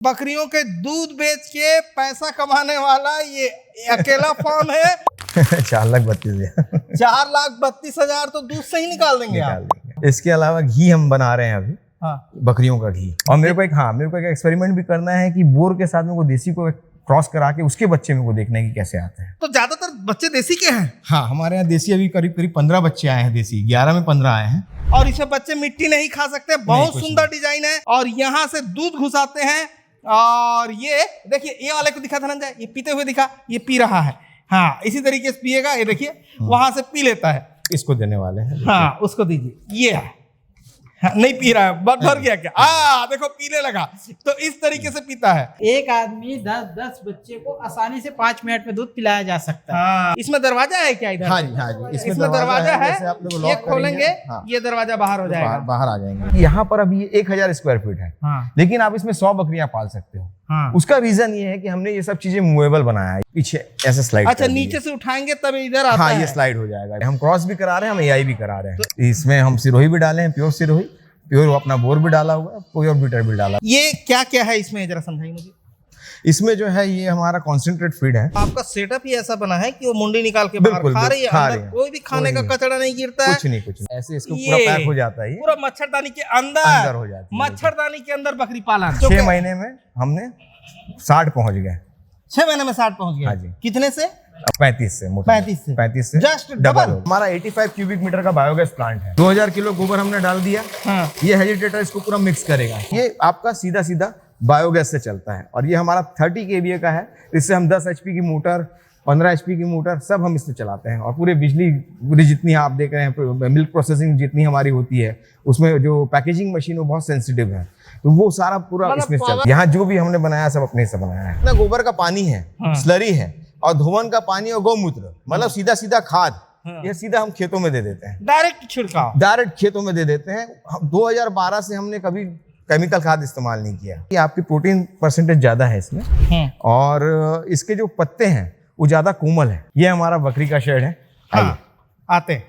बकरियों के दूध बेच के पैसा कमाने वाला ये अकेला फार्म है। 4,32,000 4,32,000 तो दूध से ही निकाल देंगे आप। इसके अलावा घी हम बना रहे हैं अभी। हाँ। बकरियों का घी। और मेरे को एक एक्सपेरिमेंट भी करना है कि बोर के साथ में को देसी को क्रॉस करा के उसके बच्चे में को देखने की कैसे आते हैं। तो ज्यादातर बच्चे देसी के हैं। हाँ, हमारे यहाँ देसी अभी करीब 15 बच्चे आए हैं देसी, 11 में 15 आए हैं। और इसे बच्चे मिट्टी नहीं खा सकते, बहुत सुंदर डिजाइन है। और यहाँ से दूध घुसाते हैं। और ये देखिए, ये वाले को दिखा धनंजय, ये पीते हुए दिखा, ये पी रहा है। हाँ, इसी तरीके से पिएगा। ये देखिए वहां से पी लेता है। इसको देने वाले हैं। हाँ, उसको दीजिए। ये है। हाँ, नहीं पी रहा है, भर गया क्या? देखो पीने लगा। तो इस तरीके से पीता है। एक आदमी 10 बच्चे को आसानी से 5 मिनट में दूध पिलाया जा सकता है। हाँ। इसमें दरवाजा है क्या इधर? हाँ जी, इसमें दरवाजा है। ये खोलेंगे, हाँ। ये दरवाजा बाहर हो जाएगा, बाहर आ जाएंगे। यहाँ पर अभी 1000 स्क्वायर फीट है। हाँ। लेकिन आप इसमें 100 बकरियां पाल सकते हो। हाँ। उसका रीजन ये है कि हमने ये सब चीजें मूवेबल बनाया है। पीछे ऐसे स्लाइड। अच्छा, नीचे से उठाएंगे तब इधर आता है। हाँ, ये स्लाइड हो जाएगा। हम क्रॉस भी करा रहे हैं, हम एआई भी करा रहे हैं। इसमें हम सिरोही भी डाले हैं, प्योर सिरोही, प्योर अपना बोर भी डाला हुआ है, प्योर बीटर भी डाला। ये क्या क्या है इसमें, जरा समझाइए मुझे। इसमें जो है ये हमारा कॉन्सेंट्रेट फीड है। आपका सेटअप ही ऐसा बना है कि वो मुंडी निकाल के बाहर खा रही है, अंदर कोई भी खाने का कचरा नहीं गिरता है। कुछ नहीं। ऐसे इसको पूरा पैक हो जाता है। पूरा मच्छरदानी के अंदर हो जाता है। मच्छरदानी के अंदर बकरी पालन। 6 महीने में हमने 60 पहुंच गए। 6 महीने में 60 पहुंच गए। हाँ जी। कितने से? 35 से जस्ट डबल। हमारा 85 क्यूबिक मीटर का बायोगैस प्लांट है। 2000 किलो गोबर हमने डाल दिया। हाँ। ये हेजिटेटर इसको पूरा मिक्स करेगा। ये आपका सीधा बायोगैस से चलता है। और ये हमारा 30 kVA का है। इससे हम 10 HP की मोटर, 15 HP की मोटर सब हम इससे चलाते हैं। और पूरी जितनी आप देख रहे हैं, मिल्क प्रोसेसिंग जितनी हमारी होती है, उसमें जो पैकेजिंग मशीन वो बहुत सेंसिटिव है, तो वो सारा पूरा इसमें चलता है। यहाँ जो भी हमने बनाया सब अपने से बनाया है। इतना गोबर का पानी है, स्लरी है, और धुवन का पानी और गौमूत्र, मतलब सीधा खाद। ये सीधा हम खेतों में दे देते हैं। डायरेक्ट छिड़काव, डायरेक्ट खेतों में दे देते हैं। 2012 से हमने कभी केमिकल खाद इस्तेमाल नहीं किया। ये आपकी प्रोटीन परसेंटेज ज्यादा है इसमें। और इसके जो पत्ते हैं वो ज्यादा कोमल है। ये हमारा बकरी का शेड है। हाँ, आते हैं।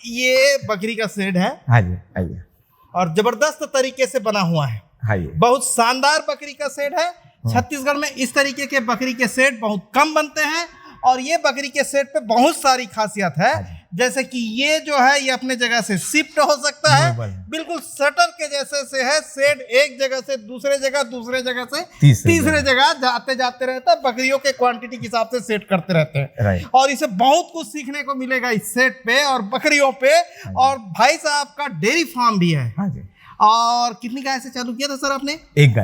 ये बकरी का शेड है। हाँ जी, आइए। और जबरदस्त तरीके से बना हुआ है। हाँ जी, बहुत शानदार बकरी का शेड है। छत्तीसगढ़ में इस तरीके के बकरी के सेट बहुत कम बनते हैं। और ये बकरी के सेट पे बहुत सारी खासियत है। जैसे कि ये जो है, ये अपने जगह से शिफ्ट हो सकता है, बिल्कुल शटर के जैसे से है। सेट एक जगह से दूसरे जगह से तीसरे जगह जाते रहता है। बकरियों के क्वांटिटी के हिसाब से सेट करते रहते हैं। और इसे बहुत कुछ सीखने को मिलेगा इस सेट पे और बकरियों पे। और भाई साहब का डेयरी फार्म भी है। और कितनी गाय से चालू किया था सर आपने? एक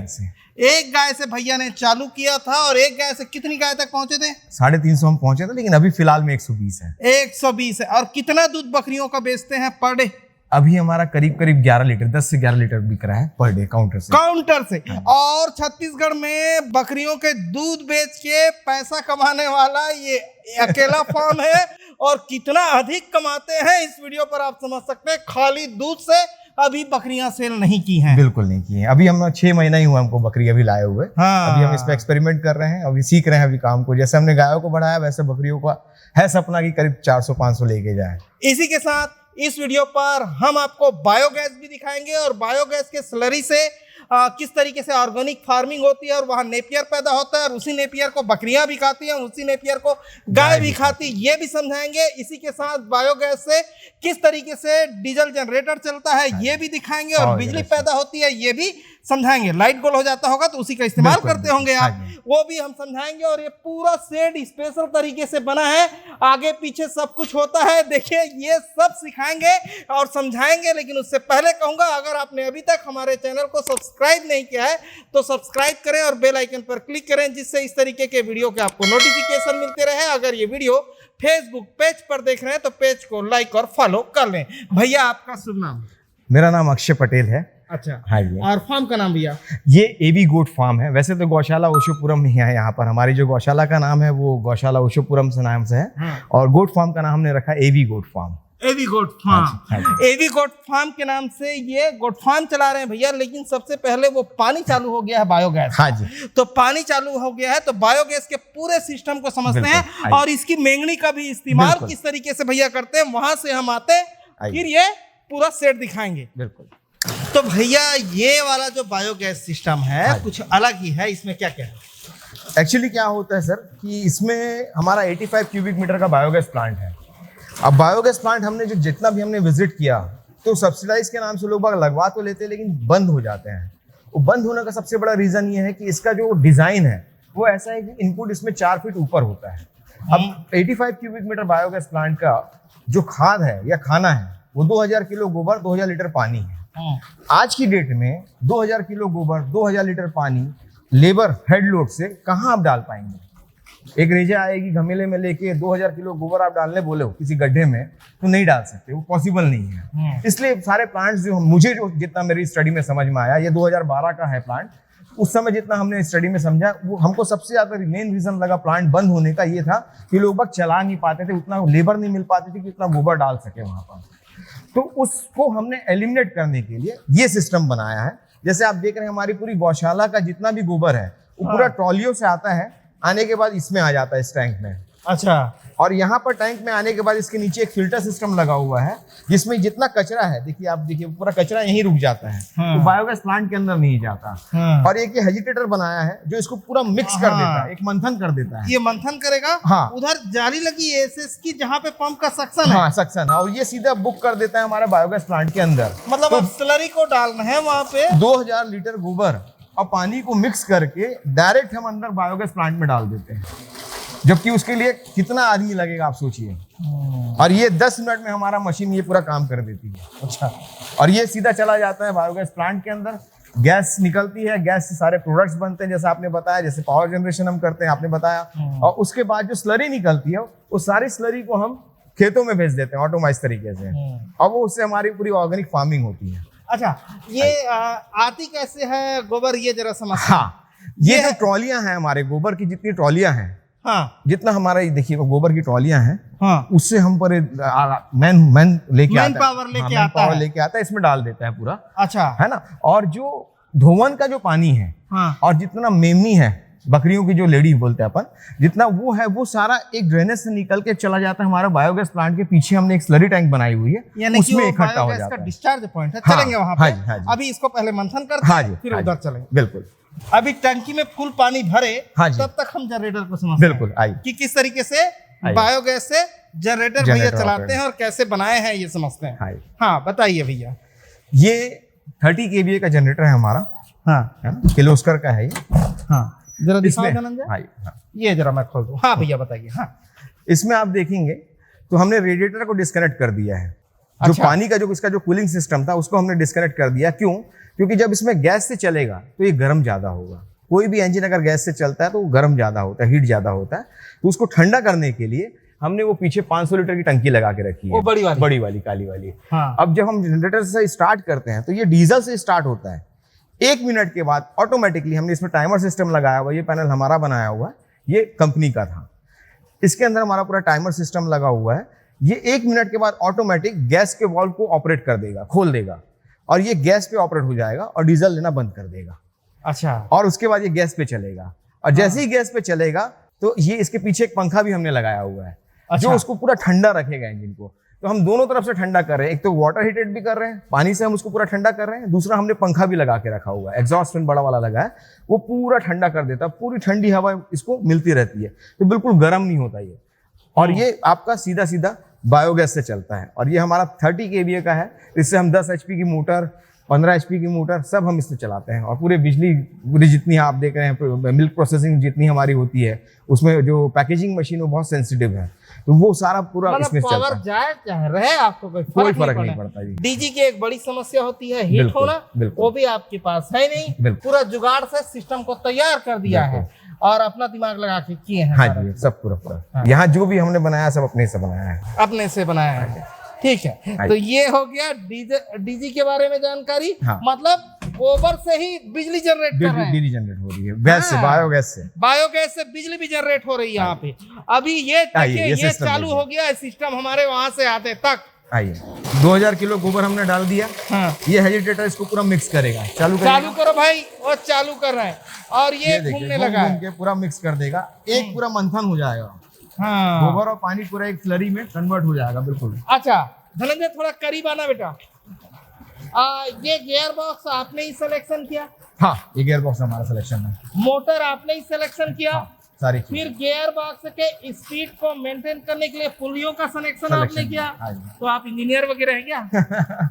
गाय से भैया ने चालू किया था। और एक गाय से कितनी गाय तक पहुंचे थे? 350 हम पहुंचे थे, लेकिन अभी फिलहाल में 120 है। 120 है। और कितना दूध बकरियों का बेचते हैं पर डे? अभी हमारा करीब 11 लीटर, 10 से 11 लीटर बिक रहा है पर डे काउंटर से। और छत्तीसगढ़ में बकरियों के दूध बेच के पैसा कमाने वाला ये अकेला फार्म है। और कितना अधिक कमाते हैं इस वीडियो पर आप समझ सकते हैं। खाली दूध से अभी बकरियां सेल नहीं की हैं। बिल्कुल नहीं की हैं। अभी हम 6 महीना ही हुआ हमको बकरी अभी लाए हुए। हाँ। अभी हम इस पे एक्सपेरिमेंट कर रहे हैं, अभी सीख रहे हैं अभी काम को। जैसे हमने गायों को बढ़ाया, वैसे बकरियों का है सपना कि करीब 400-500 लेके जाए। इसी के साथ इस वीडियो पर हम आपको बायोगैस भी दिखाएंगे। और बायोगैस के स्लरी से किस तरीके से ऑर्गेनिक फार्मिंग होती है। और वहाँ नेपियर पैदा होता है। और उसी नेपियर को बकरियां भी खाती हैं, उसी नेपियर को गाय भी खाती, ये भी समझाएंगे। इसी के साथ बायोगैस से किस तरीके से डीजल जनरेटर चलता है ये भी दिखाएंगे। और बिजली पैदा होती है ये भी समझाएंगे। लाइट गोल हो जाता होगा तो उसी का इस्तेमाल करते होंगे आप, वो भी हम समझाएंगे। और ये पूरा शेड स्पेशल तरीके से बना है, आगे पीछे सब कुछ होता है। देखिए, ये सब सिखाएंगे और समझाएंगे। लेकिन उससे पहले कहूंगा, अगर आपने अभी तक हमारे चैनल को सब्सक्राइब नहीं किया है तो सब्सक्राइब करें और बेल आइकन पर क्लिक करें, जिससे इस तरीके के वीडियो के आपको नोटिफिकेशन मिलते रहे। अगर ये वीडियो फेसबुक पेज पर देख रहे हैं तो पेज को लाइक और फॉलो कर लें। भैया, आपका शुभ नाम? मेरा नाम अक्षय पटेल है। अच्छा। हाँ जी। और फार्म का नाम भैया? ये एबी गोट फार्म है। वैसे तो गौशाला ओशोपुरम ही है। यहाँ पर हमारी जो गौशाला का नाम है वो गौशाला ओशोपुरम से नाम से है। हाँ। और गोट फार्म का नाम हमने रखा AB goat farm. AB goat farm. AB goat farm के नाम से ये गोट फार्म चला रहे हैं भैया। लेकिन सबसे पहले वो पानी चालू हो गया है, बायोगैस। हाँ जी। तो पानी चालू हो गया है तो बायोगैस के पूरे सिस्टम को समझते हैं। और इसकी मेंगनी का भी इस्तेमाल किस तरीके से भैया करते हैं, वहां से हम आते हैं, फिर ये पूरा सेट दिखाएंगे। बिल्कुल। तो भैया ये वाला जो बायोगैस सिस्टम है हाँ जी। कुछ अलग ही है, इसमें क्या क्या है? एक्चुअली क्या होता है सर कि इसमें हमारा 85 क्यूबिक मीटर का बायोगैस प्लांट है। अब बायोगैस प्लांट हमने जो जितना भी हमने विजिट किया तो सब्सिडाइज के नाम से लोग बाग लगवा तो लेते हैं लेकिन बंद हो जाते हैं। वो बंद होने का सबसे बड़ा रीजन ये है कि इसका जो डिजाइन है वो ऐसा है कि इनपुट इसमें 4 फीट ऊपर होता है। अब 85 क्यूबिक मीटर बायोगैस प्लांट का जो खाद है या खाना है वो 2000 किलो गोबर 2000 लीटर पानी है। आज की डेट में 2000 किलो गोबर 2000 लीटर पानी लेबर हेड लोड से कहाँ आप डाल पाएंगे? एक रेजा आएगी घमेले में लेके 2000 किलो गोबर आप डालने बोले हो किसी गड्ढे में तो नहीं डाल सकते, वो पॉसिबल नहीं है। इसलिए सारे प्लांट्स जो मुझे जो जितना मेरी स्टडी में समझ में आया, ये 2012 का है प्लांट, उस समय जितना हमने स्टडी में समझा वो हमको सबसे ज्यादा मेन रीजन लगा प्लांट बंद होने का ये था कि लोग बस चला नहीं पाते थे, उतना लेबर नहीं मिल पाती थी कि उतना गोबर डाल सके वहां पर। तो उसको हमने एलिमिनेट करने के लिए ये सिस्टम बनाया है। जैसे आप देख रहे हैं हमारी पूरी गौशाला का जितना भी गोबर है वो पूरा ट्रॉलियों से आता है, आने के बाद इसमें आ जाता है इस टैंक में। अच्छा। और यहाँ पर टैंक में आने के बाद इसके नीचे एक फिल्टर सिस्टम लगा हुआ है जिसमें जितना कचरा है, देखिए आप देखिए पूरा कचरा यहीं रुक जाता है, तो बायोगैस प्लांट के अंदर नहीं जाता। और एक ये हेजिटेटर बनाया है जो इसको पूरा मिक्स कर देता है, एक मंथन कर देता है। ये मंथन करेगा। हाँ। उधर जाली लगी है एसएस की जहाँ पे पंप का सक्शन है। हाँ सक्शन है, और ये सीधा बुक कर देता है हमारा बायोगैस प्लांट के अंदर। मतलब अब स्लरी को डालना है वहाँ पे 2000 लीटर गोबर और पानी को मिक्स करके डायरेक्ट हम अंदर बायोगैस प्लांट में डाल देते हैं, जबकि उसके लिए कितना आदमी लगेगा आप सोचिए। और ये 10 मिनट में हमारा मशीन ये पूरा काम कर देती है। अच्छा। और ये सीधा चला जाता है बायोगैस प्लांट के अंदर, गैस निकलती है, गैस से सारे प्रोडक्ट्स बनते हैं जैसे आपने बताया, जैसे पावर जनरेशन हम करते हैं आपने बताया। और उसके बाद जो स्लरी निकलती है वो सारी स्लरी को हम खेतों में भेज देते हैं ऑटोमाइज तरीके से, और वो उससे हमारी पूरी ऑर्गेनिक फार्मिंग होती है। अच्छा, ये आती कैसे है गोबर, ये जरा समझ। हाँ, ये जो ट्रॉलियां हैं हमारे गोबर की, जितनी ट्रॉलियां हैं, हाँ, जितना हमारा ये देखिए गोबर की ट्रॉलियां हैं, हाँ, उससे हम पर मैन लेके आता है, पावर लेके आता है, इसमें डाल देता है पूरा। अच्छा, है ना। और जो धोवन का जो पानी है, हाँ, और जितना मेमनी है बकरियों की जो लेडी बोलते हैं अपन, जितना वो है वो सारा एक ड्रेनेज से निकल के चला जाता है हमारा बायोगैस प्लांट के पीछे हमने एक स्लरी टैंक बनाई हुई है, उसमें इकट्ठा हो जाता है। डिस्चार्ज पॉइंट है। हाँ, चलेंगे वहां हाँ पे। जी, हाँ जी। अभी इसको पहले मंथन करते हाँ हैं, जी, फिर हाँ उधर जी, चलेंगे। बिल्कुल। अभी टंकी में फुल पानी भरे, हाँ जी, तब तक हम जनरेटर को समझते हैं। बिल्कुल, आइए कि किस तरीके से बायोगैस से जनरेटर भैया चलाते हैं और कैसे बनाए हैं ये समझते हैं। हाँ बताइए भैया। ये 30 kVA का जनरेटर है हमारा। हाँ, है ना, किर्लोस्कर का है ये। हाँ, जरा दिखाओ इसमें धनंजय। हाँ, ये जरा मैं खोल दूं। हाँ भैया बताइए। हाँ, इसमें आप देखेंगे तो हमने रेडिएटर को डिस्कनेक्ट कर दिया है। जो अच्छा। पानी का जो इसका जो कूलिंग सिस्टम था उसको हमने डिस्कनेक्ट कर दिया। क्यों? क्योंकि जब इसमें गैस से चलेगा तो ये गर्म ज्यादा होगा। कोई भी इंजन अगर गैस से चलता है तो वो गर्म ज्यादा होता है, हीट ज्यादा होता है। तो उसको ठंडा करने के लिए हमने वो पीछे 500 लीटर की टंकी लगा के रखी है, वो बड़ी वाली काली वाली। हाँ। अब जब हम जनरेटर से स्टार्ट करते हैं तो ये डीजल से स्टार्ट होता है। 1 मिनट के बाद ऑटोमेटिकली हमने इसमें टाइमर सिस्टम लगाया हुआ, ये पैनल हमारा बनाया हुआ है, ये कंपनी का था। इसके अंदर हमारा पूरा टाइमर सिस्टम लगा हुआ है। ये 1 मिनट के बाद ऑटोमेटिक गैस के वाल्व को ऑपरेट कर देगा, खोल देगा, और ये गैस पे ऑपरेट हो जाएगा और डीजल लेना बंद कर देगा। अच्छा। और उसके बाद ये गैस पे चलेगा, और जैसे ही गैस पे चलेगा तो ये इसके पीछे एक पंखा भी हमने लगाया हुआ है। अच्छा। जो उसको पूरा ठंडा रखेगा इंजन को। तो हम दोनों तरफ से ठंडा कर रहे हैं, एक तो वाटर हीटेड भी कर रहे हैं, पानी से हम उसको पूरा ठंडा कर रहे हैं, दूसरा हमने पंखा भी लगा के रखा हुआ है, एग्जॉस्ट फैन बड़ा वाला लगा है, वो पूरा ठंडा कर देता है, पूरी ठंडी हवा इसको मिलती रहती है, तो बिल्कुल गर्म नहीं होता ये। और ये आपका सीधा सीधा बायोगैस से चलता है, और ये हमारा 30 kVA का है। इससे हम 10 HP की मोटर, 15 HP की मोटर सब हम इससे चलाते हैं, और पूरी जितनी आप देख रहे हैं मिल्क प्रोसेसिंग जितनी हमारी होती है, उसमें जो पैकेजिंग मशीन वो बहुत सेंसिटिव है, तो वो सारा पूरा इसमें चलता पावर है। जाए चाहे रहे आपको कोई फर्क नहीं पड़ता जी। डीजी की एक बड़ी समस्या होती है हीट बिल्कुल, होना, बिल्कुल। वो भी आपके पास है नहीं। बिल्कुल। पूरा जुगाड़ से सिस्टम को तैयार कर दिया है और अपना दिमाग लगा के किए हैं। हाँ सारा। जी, सब पूरा हाँ। यहाँ जो भी हमने बनाया सब अपने से बनाया है, अपने से बनाया है। ठीक है, तो ये हो गया डीजी के बारे में जानकारी। हाँ। मतलब गोबर से ही बिजली जनरेट कर रहे हैं, बिजली जनरेट हो रही है गैस से, हाँ। बायोगैस से बिजली भी जनरेट हो रही है यहाँ पे। अभी ये देखिए, ये सिस्टम चालू देखिए। हो गया है सिस्टम हमारे वहां से आते तक। आइए, 2000 किलो गोबर हमने डाल दिया। हाँ। ये हेजिटेटर इसको पूरा मिक्स करेगा, चालू करो भाई, और चालू कर रहे हैं, और ये देखिए, घूमने घूम लगा है। के पूरा मिक्स कर देगा, एक पूरा मंथन हो जाएगा। हाँ। गोबर और पानी पूरा एक स्लरी में कन्वर्ट हो जाएगा। बिल्कुल। अच्छा धनंजय, थोड़ा करीब आना बेटा। ये गियर बॉक्स आपने ही सिलेक्शन किया, हाँ, ये गियर बॉक्स हमारा सिलेक्शन है। मोटर आपने ही सिलेक्शन किया, सारी फिर गियर बॉक्स के स्पीड को मेंटेन करने के लिए पुलियों का सिलेक्शन आपने किया। तो आप इंजीनियर वगैरह हैं क्या?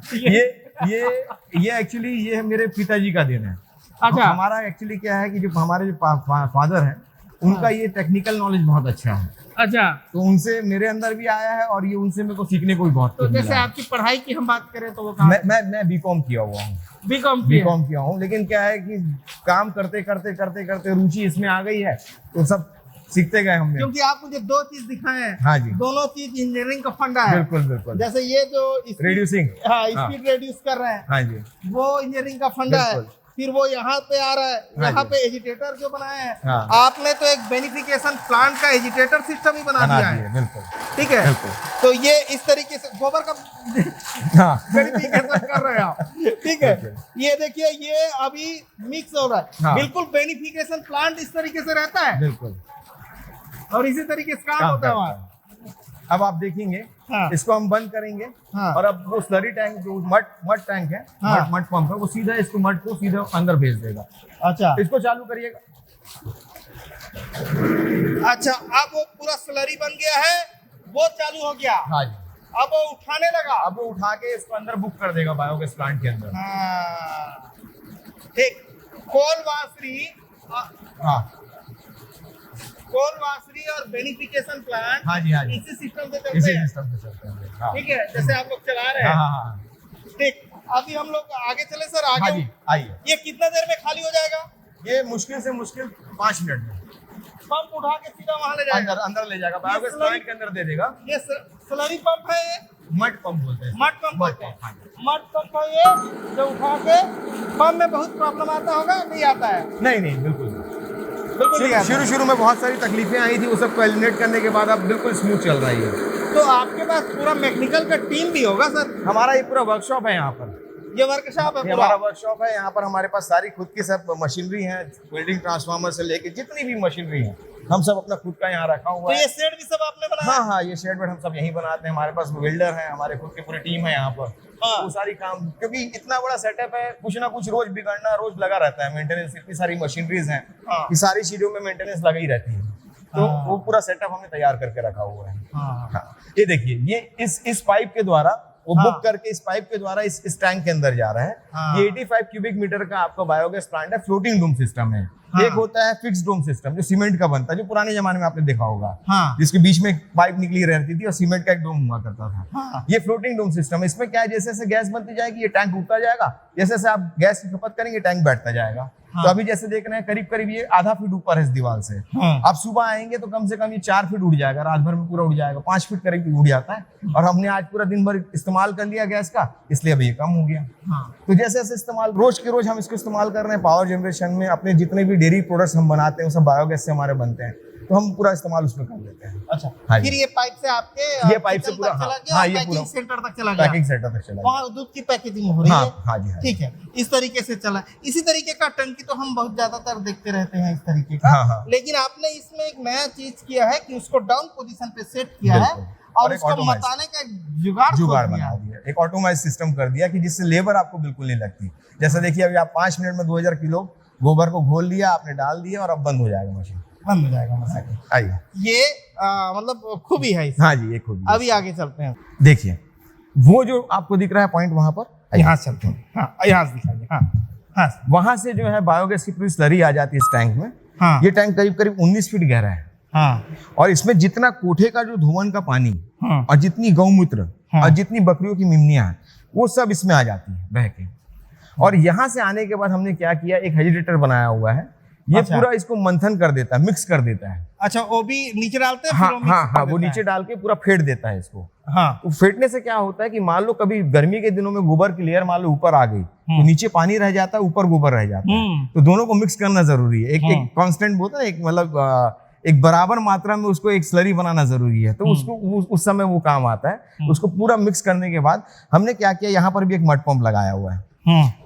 ये एक्चुअली ये मेरे पिताजी का देन है। अच्छा। हमारा एक्चुअली क्या है कि जो हमारे जो फादर हैं उनका ये टेक्निकल नॉलेज बहुत अच्छा है, अच्छा, तो उनसे मेरे अंदर भी आया है और ये उनसे मेरे को सीखने को भी बहुत तो कुछ जैसे मिला है। आपकी पढ़ाई की हम बात करें तो वो कहाँ? मैं बीकॉम किया हुआ हूँ, बीकॉम बीकॉम किया हूँ, लेकिन क्या है कि काम करते करते करते करते रुचि इसमें आ गई है, तो सब सीखते गए हमने। क्योंकि आप मुझे दो चीज दिखाए हैं, हाँ जी, दोनों चीज इंजीनियरिंग का फंडा है। बिल्कुल बिल्कुल। जैसे ये जो रिड्यूसिंग, हाँ, स्पीड रिड्यूस कर रहे हैं, हाँ जी, वो इंजीनियरिंग का फंडा है। बिल्कुल। फिर वो यहाँ पे आ रहा है, हाँ यहाँ जी। पे एजिटेटर जो बनाए हैं, हाँ। आपने तो एक बेनिफिकेशन प्लांट का एजिटेटर सिस्टम ही बना दिया है। बिल्कुल, ठीक है, बिल्कुल। तो ये इस तरीके से गोबर का हाँ, बेनिफिकेशन कर रहे हैं आप। ठीक है, बिल्कुल। ये देखिए ये अभी मिक्स हो रहा है। हाँ। बिल्कुल बेनिफिकेशन प्लांट इस तरीके से रहता है बिल्कुल और इसी तरीके से काम काम होता है करता वहाँ। है। अब आप देखेंगे, हाँ। इसको हम बंद करेंगे, हाँ। और अब वो स्लरी टैंक जो मड टैंक है, हाँ। मड पंप है, वो सीधा इसको मड को सीधा अंदर भेज देगा। अच्छा इसको चालू करिएगा। अच्छा, अब वो पूरा स्लरी बन गया है, वो चालू हो गया, हाँ जी, अब वो उठाने लगा। अब वो उठा के इसको अंदर बुक कर देगा बायोगैस प्लांट के अंदर। हाँ, ठीक। कोल वासरी और बेनिफिकेशन प्लांट, हाँ जी, हाँ जी, इसी सिस्टम से इसी चलते हैं। सिस्टम से चलते हैं। हाँ, ठीक है, जैसे आप लोग चला रहे हाँ, हैं। हाँ, हाँ, ठीक, अभी हम लोग आगे चले सर, हाँ आगे जी, आइए। ये कितना देर में खाली हो जाएगा? ये मुश्किल से मुश्किल 5 मिनट में पंप उठा के सीधा वहां ले जाएगा। अंदर ले जाएगा, बायोगैस स्लरी- प्लांट के अंदर दे देगा। ये स्लरी पंप है, ये मड पंप बोलते हैं। मड पंप मड बोलते हैं। पंप, हाँ जी। मड पंप है ये, जो उठा के पंप में बहुत प्रॉब्लम आता होगा, नहीं आता है? नहीं नहीं, बिल्कुल बिल्कुल नहीं आता। शुरू शुरू में बहुत सारी तकलीफें आई थी, वो सब को एलिमिनेट करने के बाद अब बिल्कुल स्मूथ चल रही है। तो आपके पास पूरा मैकेनिकल का टीम भी होगा सर? हमारा ये पूरा वर्कशॉप है यहाँ पर, ये वर्कशॉप है ये पूरा? हमारा वर्कशॉप है। यहाँ पर हमारे पास सारी खुद की सब मशीनरी है, वेल्डिंग ट्रांसफार्मर से लेके जितनी भी मशीनरी है, हम सब अपना खुद का यहाँ रखा तो हुआ है। ये सेट भी सब आपने बनाया? हाँ हाँ, ये शेड वेड हम सब यहीं बनाते हैं। हमारे पास वेल्डर है, हमारे खुद की पूरी टीम है यहाँ पर। हाँ। वो सारी काम, क्योंकि इतना बड़ा सेटअप है, कुछ ना कुछ रोज बिगड़ना रोज लगा रहता है। मेंटेनेंस, इतनी सारी मशीनरीज हैं, हाँ। ये सारी चीजों में मेंटेनेंस लगी रहती है, तो हाँ। वो पूरा सेटअप हमने तैयार करके रखा हुआ है। हाँ। हाँ, ये देखिए, ये इस पाइप के द्वारा वो हाँ। बुक करके इस पाइप के द्वारा इस टैंक के अंदर जा रहा है। हाँ। ये 85 क्यूबिक मीटर का आपका बायोगैस प्लांट है, फ्लोटिंग डूम सिस्टम है। हाँ। एक होता है फिक्स डोम सिस्टम, जो सीमेंट का बनता है, जो पुराने जमाने में आपने देखा होगा, हाँ। जिसके बीच में एक पाइप निकली रहती थी और सीमेंट का एक डोम हुआ करता था। हाँ। ये फ्लोटिंग डोम सिस्टम है। इसमें क्या है, जैसे जैसे गैस बनती जाएगी ये टैंक उठता जाएगा, जैसे जैसे आप गैस की खपत करेंगे टैंक बैठता जाएगा। हाँ। तो अभी जैसे देख रहे हैं, करीब करीब ये आधा फीट ऊपर है इस दीवार से। हाँ। आप सुबह आएंगे तो कम से कम ये 4 फीट उड़ जाएगा, रात भर में पूरा उड़ जाएगा, 5 फीट करीब उड़ जाता है। और हमने आज पूरा दिन भर इस्तेमाल कर लिया गैस का, इसलिए अभी ये कम हो गया। हाँ। तो जैसे जैसे इस्तेमाल रोज के रोज हम इसको इस्तेमाल कर रहे हैं पावर जनरेशन में, अपने जितने भी डेयरी प्रोडक्ट्स हम बनाते हैं वो सब बायोगैस से हमारे बनते हैं, तो हम पूरा इस्तेमाल उसमें कर लेते हैं। अच्छा, हाँ जी। फिर ये पाइप से आपके ये पाइप से किचन पूरा, तक चला हाँ, गया हाँ, और ये पैकिंग पूरा सेंटर तक चला गया, पैकिंग सेंटर तक चला वहाँ दूध की पैकेजिंग हो रही हाँ, है। हाँ जी, हाँ जी। ठीक है, इस तरीके से चला। इसी तरीके का टंकी तो हम बहुत ज्यादातर देखते रहते हैं इस तरीके का। हाँ, हाँ। लेकिन आपने इसमें एक नया चीज किया है कि उसको डाउन पोजीशन पे सेट किया है बिल्कुल। और और एक उसको ऑटोमाइज मताने का एक जुगाड़ जुगाड़ खोल दिया बना है। दिया, एक ऑटोमाइज सिस्टम कर दिया कि जिससे लेबर आपको बिल्कुल नहीं लगती। जैसे देखिए, अभी आप 5 मिनट में 2000 किलो गोबर को घोल लिया, आपने डाल दिया और अब बंद हो जाएगा मशीन, बंद हो जाएगा मसाला। आइए। ये मतलब खूबी है इसमें। हाँ जी, एक खूबी। अभी आगे चलते हैं, देखिए, वो जो आपको दिख रहा है पॉइंट वहां पर, यहाँ से चलते हैं। हाँ, यहाँ से दिखाइए। हाँ, हाँ, वहां से जो है बायोगैस की पूरी स्लरी आ जाती है इस टैंक में। हाँ। ये टैंक करीब करीब 19 फीट गहरा है, हाँ, और इसमें जितना कोठे का जो धुवन का पानी हाँ, और जितनी गौमूत्र हाँ। और जितनी बकरियों की मिमनियां हैं, वो सब इसमें आ जाती है बह के। और यहाँ से आने के बाद हमने क्या किया, एक हेजिटेटर बनाया हुआ है, ये अच्छा। पूरा इसको मंथन कर देता है, मिक्स कर देता है। अच्छा, वो भी नीचे डालते हैं? हाँ फिर वो हाँ mix कर हाँ, वो देता नीचे है। डाल के पूरा फेंट देता है इसको। हाँ, तो फेंटने से क्या होता है कि मान लो कभी गर्मी के दिनों में गोबर की लेयर मान लो ऊपर आ गई, तो नीचे पानी रह जाता है, ऊपर गोबर रह जाता है, तो दोनों को मिक्स करना जरूरी है। एक कांस्टेंट बोलते हैं, एक मतलब एक बराबर मात्रा में उसको एक स्लरी बनाना जरूरी है, तो उसको उस समय वो काम आता है। उसको पूरा मिक्स करने के बाद हमने क्या किया, यहाँ पर भी एक मड पंप लगाया हुआ है,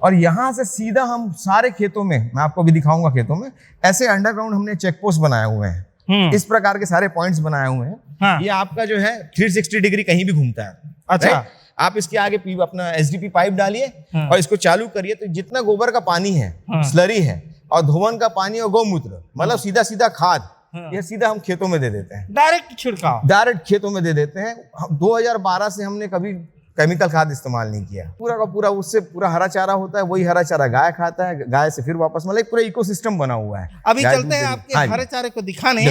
और यहाँ से सीधा हम सारे खेतों में, मैं आपको भी दिखाऊंगा खेतों में, ऐसे अंडरग्राउंड हमने चेक पोस्ट बनाए हुए हैं। इस प्रकार के सारे पॉइंट्स बनाए हुए हैं। हाँ। ये आपका जो है 360 डिग्री कहीं भी घूमता है। अच्छा। right? आप इसके आगे अपना एसडीपी पाइप डालिए और इसको चालू करिए, तो जितना गोबर का पानी है, स्लरी है और धोवन का पानी और गौमूत्र, मतलब सीधा सीधा खाद, ये सीधा हम खेतों में दे देते हैं। डायरेक्ट छिड़काव, डायरेक्ट खेतों में दे देते हैं। 2012 से हमने कभी केमिकल खाद इस्तेमाल नहीं किया। पूरा का पूरा उससे पूरा हरा चारा होता है, वही हरा चारा गाय खाता है, गाय से फिर वापस, मतलब पूरा इकोसिस्टम बना हुआ है। अभी चलते हैं आपके हरे चारे को दिखाने,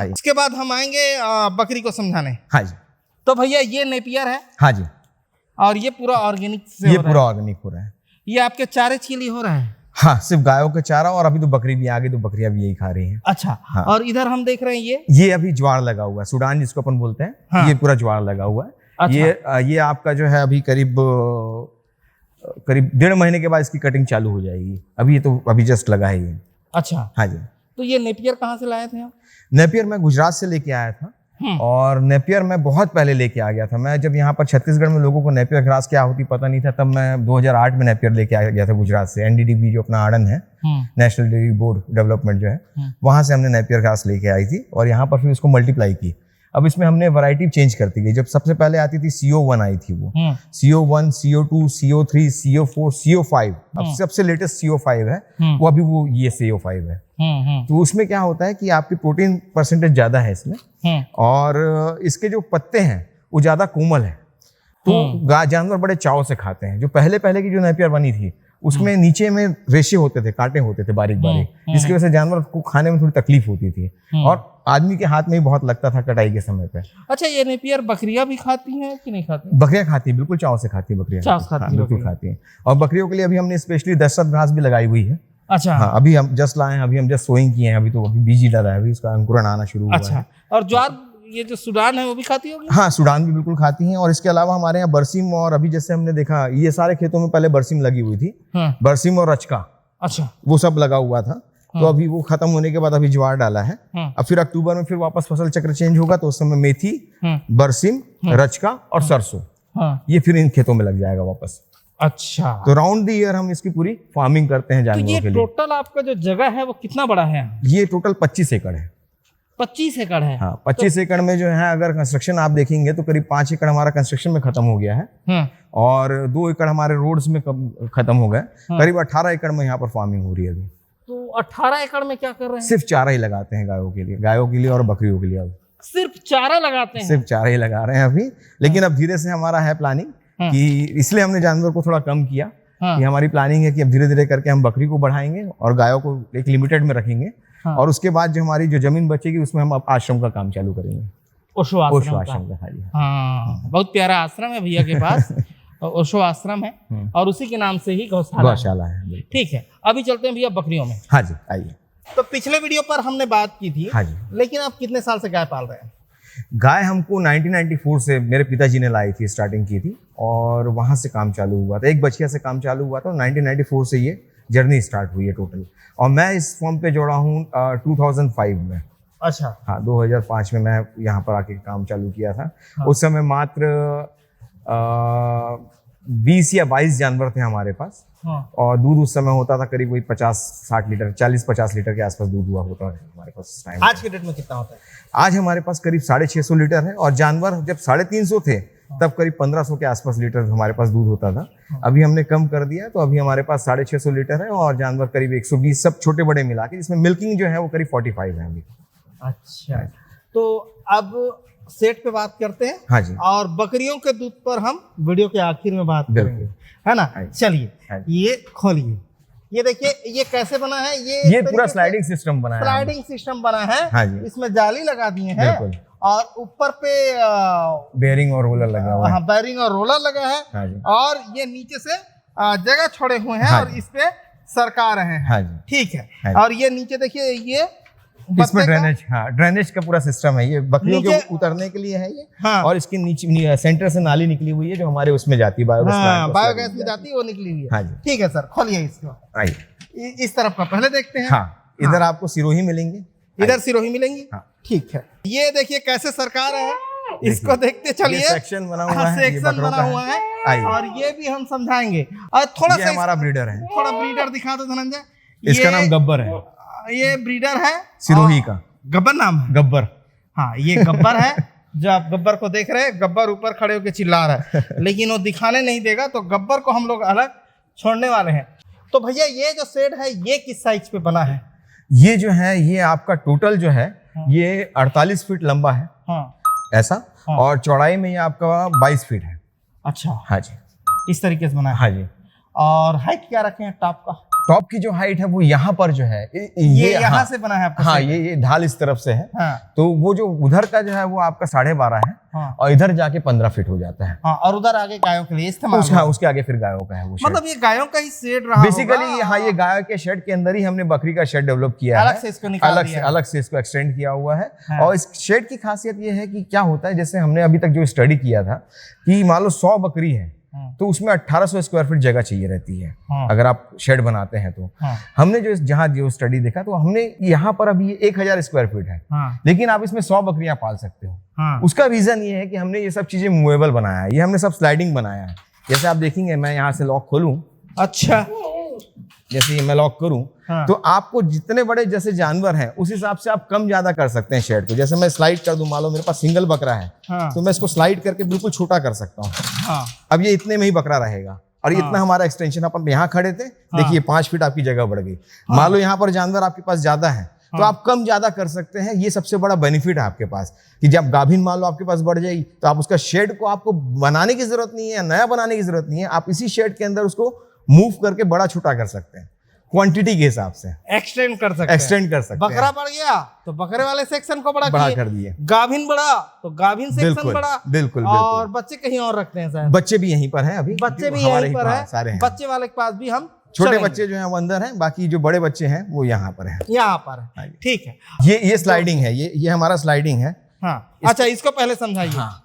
उसके बाद हम आएंगे बकरी को समझाने। हाँ जी। तो भैया ये नेपियर है। हाँ जी। और ये पूरा ऑर्गेनिक से ये पूरा ऑर्गेनिक हो रहा है। ये आपके चारे के लिए हो रहा है? हाँ, सिर्फ गायों का चारा, और अभी तो बकरी भी आ गई तो बकरियां भी यही खा रही हैं। अच्छा। हाँ। और इधर हम देख रहे हैं ये अभी ज्वार लगा हुआ है, सूडान जिसको अपन बोलते हैं। हाँ। ये पूरा ज्वार लगा हुआ है। अच्छा। ये आपका जो है अभी करीब 1.5 महीने के बाद इसकी कटिंग चालू हो जाएगी। अभी ये तो अभी जस्ट लगा है ये। अच्छा। हाँ जी। तो ये नेपियर कहाँ से लाए थे आप? नेपियर मैं गुजरात से लेके आया था, और नेपियर मैं बहुत पहले लेके आ गया था। मैं जब यहाँ पर छत्तीसगढ़ में लोगों को नेपियर ग्रास क्या होती पता नहीं था, तब मैं 2008 में नेपियर लेके आ गया था गुजरात से। एनडीडीबी जो अपना आड़न है, नेशनल डेयरी बोर्ड डेवलपमेंट जो है, वहां से हमने नेपियर ग्रास लेके आई थी, और यहाँ पर फिर उसको मल्टीप्लाई की। अब इसमें हमने वैरायटी चेंज करती गई। जब सबसे पहले आती थी CO1 आई थी, वो CO1, CO2, CO3, CO4, CO5। अब सबसे लेटेस्ट CO5 है, वो अभी वो ये CO5 है। तो उसमें क्या होता है कि आपकी प्रोटीन परसेंटेज ज्यादा है इसमें, और इसके जो पत्ते हैं वो ज्यादा कोमल है, तो जानवर बड़े चाव से खाते हैं। जो पहले की जो नेपियर बनी थी उसमें नीचे में रेशे होते थे, कांटे होते थे बारीक बारीक, जिसकी वजह से जानवर को खाने में थोड़ी तकलीफ होती थी, और आदमी के हाथ में भी बहुत लगता था कटाई के समय पे। अच्छा, ये नेपियर बकरियां भी खाती हैं कि नहीं खाती? बकरियां खाती है, बिल्कुल चाव से खाती है बकरियां। बिल्कुल खाती है। और बकरियों के लिए अभी हमने स्पेशली दशरथ घास भी लगाई हुई है। अच्छा। हाँ, अभी हम जस्ट लाए हैं, अभी हम जस्ट सोइंग किए हैं, अभी तो अभी बीज ही डाला है, अभी उसका अंकुरन आना शुरू हुआ है। अच्छा। और ज्वार, ये जो सूडान है वो भी खाती होगी? हाँ, सूडान भी बिल्कुल खाती हैं। और इसके अलावा हमारे यहाँ बरसीम, और अभी जैसे हमने देखा ये सारे खेतों में पहले बरसीम लगी हुई थी, बरसीम और रचका। अच्छा। वो सब लगा हुआ था, तो अभी वो खत्म होने के बाद अभी ज्वार डाला है। अब फिर अक्टूबर में फिर वापस फसल चक्र चेंज होगा, तो उस समय मेथी, बरसीम, रचका और सरसों, ये फिर इन खेतों में लग जाएगा वापस। अच्छा। तो राउंड द ईयर हम इसकी पूरी फार्मिंग करते हैं जानवरों के लिए। टोटल आपका जो जगह है वो कितना बड़ा है? ये टोटल 25 एकड़ है। 25 एकड़ है? हाँ, 25 एकड़ में जो है, अगर कंस्ट्रक्शन आप देखेंगे तो करीब 5 एकड़ हमारा कंस्ट्रक्शन में खत्म हो गया है, और 2 एकड़ हमारे रोड्स में खत्म हो गए। करीब 18 एकड़ में यहाँ पर फार्मिंग हो रही है अभी। तो 18 एकड़ में क्या कर रहे हैं? सिर्फ चारा ही लगाते हैं गायों के लिए और बकरियों के लिए। अब सिर्फ चारा लगाते हैं? सिर्फ चारा ही लगा रहे हैं अभी, लेकिन अब धीरे से हमारा है प्लानिंग कि इसलिए हमने जानवर को थोड़ा कम किया, कि हमारी प्लानिंग है कि अब धीरे धीरे करके हम बकरी को बढ़ाएंगे और गायों को एक लिमिटेड में रखेंगे, और उसके बाद जो हमारी जो जमीन बचेगी उसमें हम आश्रम का काम चालू करेंगे। ओशो आश्रम का। हाँ, बहुत प्यारा आश्रम है भैया के पास। ओशो आश्रम है, और उसी के नाम से ही गौशाला है। ठीक है, अभी चलते हैं भैया बकरियों में। हाँ जी, आइए। तो पिछले वीडियो पर हमने बात की थी। हाँ जी। लेकिन आप कितने साल से गाय पाल रहे हैं? गाय हमको 1994 से मेरे पिताजी ने लाई थी, स्टार्टिंग की थी, और वहां से काम चालू हुआ था। एक बछिया से काम चालू हुआ था, 1994 से ये जर्नी स्टार्ट हुई है टोटल। और मैं इस फॉर्म पे जोड़ा हूँ 2005 में। अच्छा। हाँ, 2005 में मैं यहाँ पर आके काम चालू किया था। हाँ। उस समय मात्र 20 या 22 जानवर थे हमारे पास। हाँ। और दूध उस समय होता था करीब वही 50-60 लीटर, 40-50 लीटर के आसपास दूध हुआ होता है हमारे पास टाइम। आज के डेट में कितना होता है? आज हमारे पास करीब 650 लीटर है, और जानवर जब 350 थे तब करीब 1500 के आसपास लीटर हमारे पास दूध होता था। अभी हमने कम कर दिया, तो अभी हमारे पास 650 लीटर है, और जानवर करीब 120, सब छोटे बड़े मिला के, जिसमें मिल्किंग जो है वो करीब 45 है अभी। अच्छा। तो अब सेट पे बात करते हैं। हाँ जी। और बकरियों के दूध पर हम वीडियो के आखिर में बात करेंगे, है ना? चलिए, ये खोलिए। ये देखिए, ये कैसे बना है? ये पूरा स्लाइडिंग सिस्टम बना है। स्लाइडिंग सिस्टम बना है। हाँ जी। इसमें जाली लगा दिए हैं, और ऊपर पे बेयरिंग और रोलर लगा हुआ है। हाँ, बेयरिंग और रोलर लगा है। हाँ जी। और ये नीचे से जगह छोड़े हुए हैं। हाँ, और इस पे सरका रहे हैं। हाँ जी। ठीक है। हाँ, और ये नीचे देखिए, ये इसमें ड्रेनेज, हाँ, ड्रेनेज का पूरा सिस्टम है। ये बकरियों के उतरने के लिए है ये। हाँ। और इसके नीचे सेंटर से नाली निकली हुई है, जो हमारे उसमें जाती है, बायोगैस में जाती है, वो निकली हुई है। हाँ जी। ठीक है सर, खोलिए इसको। आइए, इस तरफ का पहले देखते हैं। हाँ, इधर आपको सिरोही मिलेंगे, इधर सिरोही मिलेंगी। ठीक है। ये देखिए कैसे सरकार है, इसको देखते चलिए। सेक्शन बना हुआ है, सेक्शन बना हुआ है, और ये भी हम समझाएंगे। और थोड़ा सा हमारा ब्रीडर है, थोड़ा ब्रीडर दिखा दो धनंजय। इसका नाम गब्बर है। ये ब्रीडर है सिरोही का। गब्बर नाम है? गब्बर। हाँ, ये गब्बर है। जो आप गब्बर को देख रहे हैं, गब्बर ऊपर खड़े होकर चिल्ला रहा है लेकिन वो दिखाने नहीं देगा, तो गब्बर को हम लोग अलग छोड़ने वाले हैं। तो भैया ये जो शेड है ये किस साइज पे बना है? ये जो है ये आपका टोटल जो है ये 48 फीट लंबा है हाँ ऐसा, और चौड़ाई में ये आपका 22 फीट है। अच्छा, हाँ जी, इस तरीके से बना है। हाँ जी। और हाइट क्या रखे हैं टॉप का? टॉप की जो हाइट है वो यहाँ पर जो है ये यहाँ हाँ, से बना है आपका? हाँ, ये ढाल इस तरफ से है। हाँ तो वो जो उधर का जो है वो आपका 12.5 है। हाँ और इधर जाके 15 फीट हो जाता है। हाँ, और उधर आगे गायों के लिए इस्तेमाल उसके आगे फिर गायों का है वो मतलब ये गायों का ही शेड रहा बेसिकली। हाँ, ये गाय के शेड के अंदर ही हमने बकरी का शेड डेवलप किया है, अलग से इसको निकाल दिया है। अलग से इसको एक्सटेंड किया हुआ है। हाँ। और इस शेड की खासियत ये है कि क्या होता है, जैसे हमने अभी तक जो स्टडी किया था कि मान लो 100 बकरी है तो उसमें 1800 स्क्वायर फीट जगह चाहिए रहती है हाँ। अगर आप शेड बनाते हैं तो। हाँ। हमने जो स्टडी देखा तो हमने यहाँ पर अभी 1000 स्क्वायर फीट है हाँ। लेकिन आप इसमें 100 बकरियां पाल सकते हो। हाँ। उसका रीजन ये है कि हमने ये सब चीजें मूवेबल बनाया है, ये हमने सब स्लाइडिंग बनाया है। जैसे आप देखेंगे, मैं यहाँ से लॉक खोलूं, अच्छा, जैसे ये मैं लॉक करूं हाँ। तो आपको जितने बड़े जैसे जानवर हैं उस हिसाब से आप कम ज्यादा कर सकते हैं शेड को। जैसे मैं स्लाइड कर दूं, मान लो मेरे पास सिंगल बकरा है हाँ। तो मैं इसको स्लाइड करके बिल्कुल छोटा कर सकता हूँ। हाँ। अब ये इतने में ही बकरा रहेगा और इतना हमारा एक्सटेंशन। अपन यहाँ खड़े थे, देखिए 5 फीट आपकी जगह बढ़ गई। मान लो यहाँ पर जानवर आपके पास ज्यादा है तो आप कम ज्यादा कर सकते हैं। ये सबसे बड़ा बेनिफिट है आपके पास कि जब गाभिन मान लो आपके पास बढ़ जाएगी तो आप उसका शेड को आपको बनाने की जरूरत नहीं है, नया बनाने की जरूरत नहीं है। आप इसी शेड के अंदर उसको मूव करके बड़ा छोटा कर सकते हैं, क्वांटिटी के हिसाब से एक्सटेंड कर सकते हैं। बकरा बढ़ गया तो बकरे वाले सेक्शन को बड़ा कर दिए, गाभिन बढ़ा तो गाभिन सेक्शन बढ़ा। बिल्कुल। और बच्चे कहीं और रखते हैं शायद, बच्चे भी यहीं पर हैं अभी, बच्चे भी यहीं पर है, सारे हैं। बच्चे वाले के पास भी हम छोटे बच्चे जो हैं वो अंदर हैं, बाकी जो बड़े बच्चे हैं वो यहाँ पर हैं। यहाँ पर है, ठीक है। ये स्लाइडिंग है, ये हमारा स्लाइडिंग है। हाँ, अच्छा, इसको पहले समझाइए। हाँ।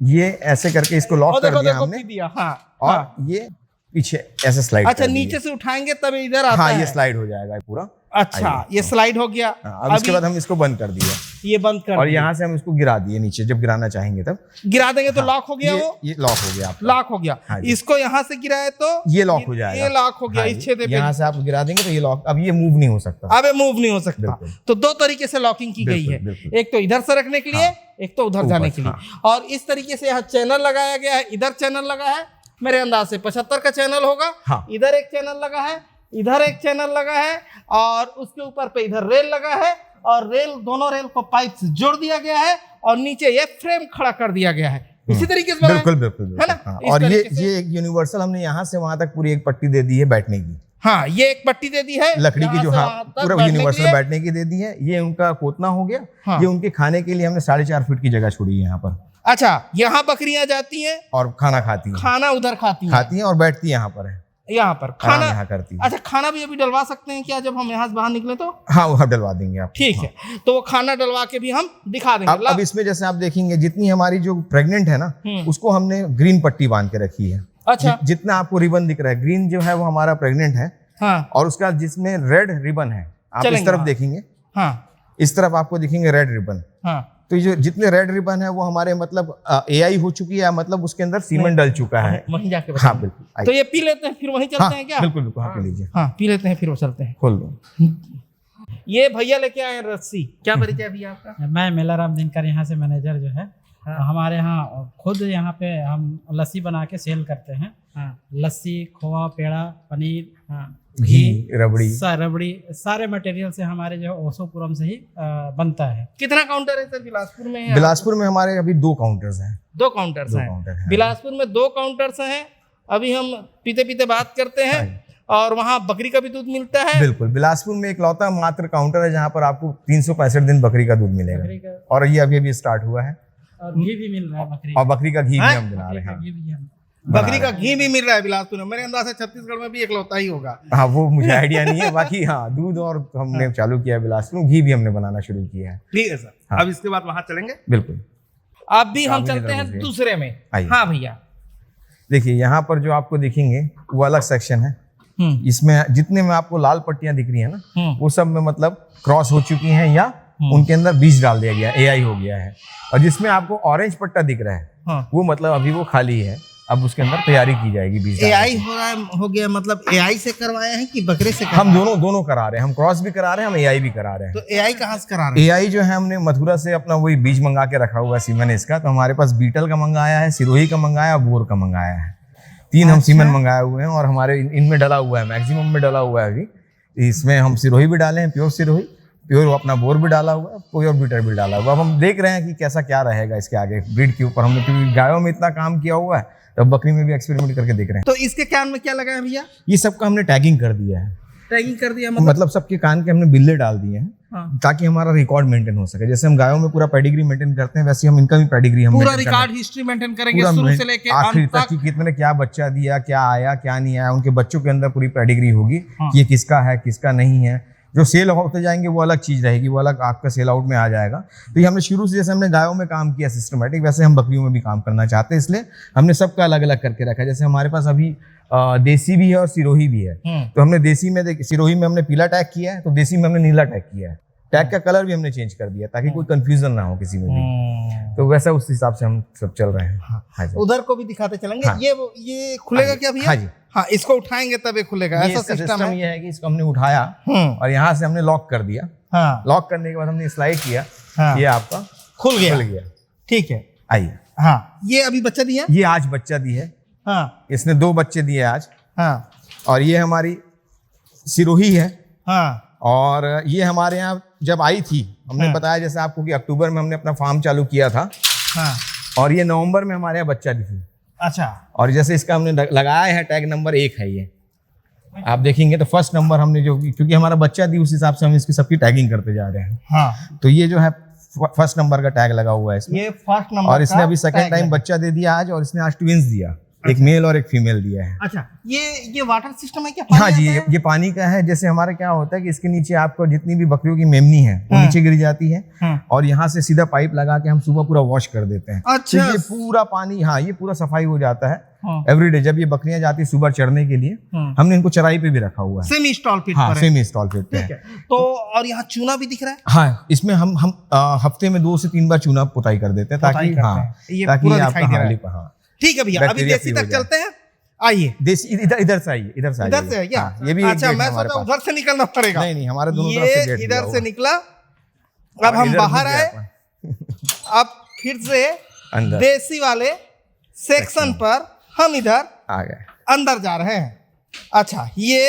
ये ऐसे करके इसको लॉक कर दिया हमने दिया। हाँ, और ये पीछे ऐसे स्लाइड। अच्छा, नीचे से उठाएंगे तब इधर आता है। हाँ, ये स्लाइड हो जाएगा पूरा। अच्छा, ये स्लाइड हो गया। अब इसके बाद हम इसको बंद कर दिए, ये बंद कर और यहाँ से हम इसको गिरा दिए नीचे, जब गिराना चाहेंगे तब गिरा देंगे तो लॉक हो गया। वो ये लॉक हो गया, लॉक हो गया। इसको यहाँ से गिराए तो ये लॉक हो जाएगा, ये लॉक हो गया। इस छेदे पे यहाँ से आप गिरा देंगे तो ये लॉक, अब ये मूव नहीं हो सकता। अब मूव नहीं हो सकता। तो 2 तरीके से लॉकिंग की गई है, एक तो इधर से रखने के लिए, एक तो उधर जाने के लिए। और इस तरीके से यहाँ चैनल लगाया गया है, इधर चैनल लगा है, मेरे अंदाज से 75 का चैनल होगा। इधर एक चैनल लगा है, इधर एक चैनल लगा है, और उसके ऊपर पे इधर रेल लगा है, और दोनों रेल को पाइप से जोड़ दिया गया है, और नीचे ये फ्रेम खड़ा कर दिया गया है। इसी तरीके से बिल्कुल है ना। और ये एक यूनिवर्सल हमने यहाँ से वहां तक पूरी एक पट्टी दे दी है बैठने की। हाँ, ये एक पट्टी दे दी है लकड़ी की, जो पूरा यूनिवर्सल बैठने की दे दी है। ये उनका कोतना हो गया। ये उनके खाने के लिए हमने 4.5 फीट की जगह छोड़ी है यहाँ पर। अच्छा, यहाँ बकरियां जाती हैं और खाना खाती हैं, खाना उधर खाती हैं और बैठती यहाँ पर है, यहाँ पर खाना यहाँ करती है। अच्छा, खाना भी अभी डलवा सकते हैं क्या जब हम यहाँ से बाहर निकले तो? हाँ, वो डलवा देंगे आप। ठीक है, तो वो खाना डलवा के भी हम दिखा देंगे। अब इसमें जैसे आप देखेंगे, जितनी हमारी जो प्रेग्नेंट है ना, उसको हमने ग्रीन पट्टी बांध के रखी है। अच्छा, जितना आपको रिबन दिख रहा है, ग्रीन जो है वो हमारा प्रेग्नेंट है। हाँ। और उसका जिसमें रेड रिबन है, आप इस तरफ देखेंगे। हाँ, इस तरफ आपको दिखेंगे रेड रिबन। हाँ, तो जो जितने रेड रिबन है वो हमारे मतलब एआई हो चुकी है, मतलब उसके अंदर सीमेंट डल चुका है। वहीं जाके हाँ, बिल्कुल। तो ये पी लेते हैं फिर वहीं चलते हैं क्या? बिल्कुल, हाँ, पी लीजिए। हाँ, पी लेते हैं फिर वो चलते हैं। खोल दो। ये भैया लेके आए रस्सी, क्या परिचय भैया आपका? मैं मेलाराम दिनकर, यहाँ से मैनेजर जो है। हमारे यहाँ खुद यहाँ पे हम लस्सी बना के सेल करते हैं। लस्सी, खोआ, पेड़ा, पनीर, घी, रबड़ी, सारे मटेरियल से हमारे जो ओसोपुरम से ही बनता है। कितना काउंटर है सर बिलासपुर में? बिलासपुर में हमारे अभी 2 काउंटर्स हैं। 2 काउंटर्स हैं बिलासपुर में। 2 काउंटर्स हैं। अभी हम पीते पीते बात करते हैं। और वहाँ बकरी का भी दूध मिलता है। बिल्कुल, बिलासपुर में इकलौता मात्र काउंटर है जहाँ पर आपको 365 दिन बकरी का दूध मिलेगा। और ये अभी स्टार्ट हुआ है। और घी भी मिल रहा है बकरी, और बकरी का घी भी हम बना रहे हैं। बकरी का घी भी मिल रहा है बिलासपुर में। मेरे अंदाज से छत्तीसगढ़ में भी इकलौता ही होगा। हाँ, वो मुझे आइडिया नहीं है, बाकी हाँ, दूध और हमने चालू किया बिलासपुर, घी भी हमने बनाना शुरू किया है। ठीक है सर, अब इसके बाद वहां चलेंगे। बिल्कुल, अब भी हम चलते हैं दूसरे में। हाँ भैया, देखिए यहाँ पर जो आपको दिखेंगे वो अलग सेक्शन है। इसमें जितने में आपको लाल पट्टियां दिख रही है ना, वो सब में मतलब क्रॉस हो चुकी हैं या उनके अंदर बीज डाल दिया गया, एआई हो गया है। और जिसमें आपको ऑरेंज पट्टा दिख रहा है, वो मतलब अभी वो खाली है। अब उसके अंदर तैयारी की जाएगी बीज डालने एआई की। हो गया, मतलब एआई से करवाए हैं कि बकरे से हम दोनों करा रहे हैं, हम क्रॉस भी करा रहे हैं, हम एआई भी करा रहे हैं। तो एआई कहाँ से करा रहे हैं? एआई जो है हमने मथुरा से अपना वही बीज मंगा के रखा हुआ है सीमन इसका। तो हमारे पास बीटल का मंगाया है, सिरोही का मंगाया, बोर का मंगाया है। 3 हम सीमन मंगाए हुए हैं और हमारे इनमें डला हुआ है, मैक्सिमम में डला हुआ है अभी। इसमें हम सिरोही भी डाले हैं, प्योर सिरोही, प्योर अपना बोर भी डाला हुआ है, प्योर बीटर भी डाला हुआ है। अब हम देख रहे हैं कि कैसा क्या रहेगा इसके आगे ब्रीड के ऊपर। हमने क्योंकि गायों में इतना काम किया हुआ है, तो बकरी में भी एक्सपेरिमेंट करके देख रहे हैं। तो इसके कान में क्या लगा है भैया? ये सबका हमने टैगिंग कर दिया है। टैगिंग कर दिया मतलब सबके कान के हमने बिल्ले डाल दिए हैं, हाँ। ताकि हमारा रिकॉर्ड मेंटेन हो सके। जैसे हम गायों में पूरा पेडिग्री मेंटेन करते हैं, वैसे हम इनका भी पेडिग्री हम पूरा maintain रिकॉर्ड करना- हिस्ट्री मेंटेन करेंगे पूरा शुरू से लेके आखिरी अंत तक तक। कि कितने क्या बच्चा दिया, क्या आया क्या नहीं आया। उनके बच्चों के अंदर पूरी पेडिग्री होगी हाँ। कि ये किसका है किसका नहीं है। जो सेल होते जाएंगे वो अलग चीज रहेगी, वो अलग आपका सेल आउट में आ जाएगा। तो ये हमने शुरू से, जैसे हमने गायों में काम किया सिस्टमेटिक, वैसे हम बकरियों में भी काम करना चाहते हैं। इसलिए हमने सबका अलग अलग करके रखा है। जैसे हमारे पास अभी देसी भी है और सिरोही भी है। तो हमने देसी में सिरोही में हमने पीला टैग किया है, तो देसी में हमने नीला टैग किया है। टैग का कलर भी हमने चेंज कर दिया ताकि कोई कंफ्यूजन ना हो किसी में भी। तो वैसा उस हिसाब से हम सब चल रहे हैं। हाँ जी। उधर को भी दिखाते चलेंगे। हाँ। ये खुलेगा क्या भैया? हाँ जी। हाँ, इसको उठाएंगे तब ये खुलेगा, ये ऐसा इसका सिस्टम है। ये है कि इसको हमने उठाया और यहाँ से हमने लॉक कर दिया। हाँ लॉक करने के बाद हमने स्लाइड किया, हाँ। ये आपका खुल खुल गया। गया। ठीक है। आइए, हाँ, ये अभी बच्चा दिया। ये आज बच्चा दी है। हाँ इसने 2 बच्चे दिए आज। हाँ और ये हमारी सिरोही है। हाँ और ये हमारे यहाँ जब आई थी, हमने हाँ। बताया जैसे आपको कि अक्टूबर में हमने अपना फार्म चालू किया था, हाँ। और ये नवंबर में हमारे यहाँ बच्चा दी थी। अच्छा, और जैसे इसका हमने लगाया है टैग नंबर 1 है ये। आप देखेंगे तो फर्स्ट नंबर हमने जो, क्योंकि हमारा बच्चा दी उस हिसाब से हम इसकी सबकी टैगिंग करते जा रहे हैं। हाँ, तो ये जो है फर्स्ट नंबर का टैग लगा हुआ है इसमें। ये फर्स्ट नंबर और इसने का अभी सेकंड tag टाइम है। बच्चा दे दिया आज, और इसने आज ट्विंस दिया, एक मेल और एक फीमेल दिया है। अच्छा, ये वाटर सिस्टम है क्या? हाँ पानी जी, आता है? ये पानी का है। जैसे हमारे क्या होता है कि इसके नीचे आपको जितनी भी बकरियों की मेमनी है वो नीचे गिर जाती है, और यहाँ से सीधा पाइप लगा के हम सुबह पूरा वॉश कर देते हैं। अच्छा। तो ये पूरा पानी, हाँ, ये पूरा सफाई हो जाता है हाँ। एवरीडे। जब ये बकरियां जाती है सुबह चढ़ने के लिए, हमने इनको चराई पे भी रखा हुआ है। सेमी स्टॉल पिट हाँ, पर है। सेमी स्टॉल पे ठीक है। तो और यहाँ चूना भी दिख रहा है। हाँ, इसमें हम हफ्ते में 2 से 3 बार चूना पुताई कर देते हैं, पुताई ताकि करते हाँ, हैं। ये ताकि पूरा ये दिखाई आपका दे रहा है। हाँ, ठीक है भैया, अभी बैक्टीरिया देसी फ्री हो तक जाए। चलते हैं। आइए, देसी इधर से आइए, इधर से आइए। इधर से है क्या? हाँ, ये भी एक अच्छा, गेट मैं है हमारे सोचा पास। उधर से निकलना पड़ेगा। नहीं, हमारे दोनों तरफ से ये गेट इधर दिया से हुआ। निकला। अब और हम इधर बाहर घुस आए, गया अपन। अब फिर से अंदर देसी वाले सेक्शन पर हम इधर आ गए। अंदर जा रहे हैं। अच्छा, ये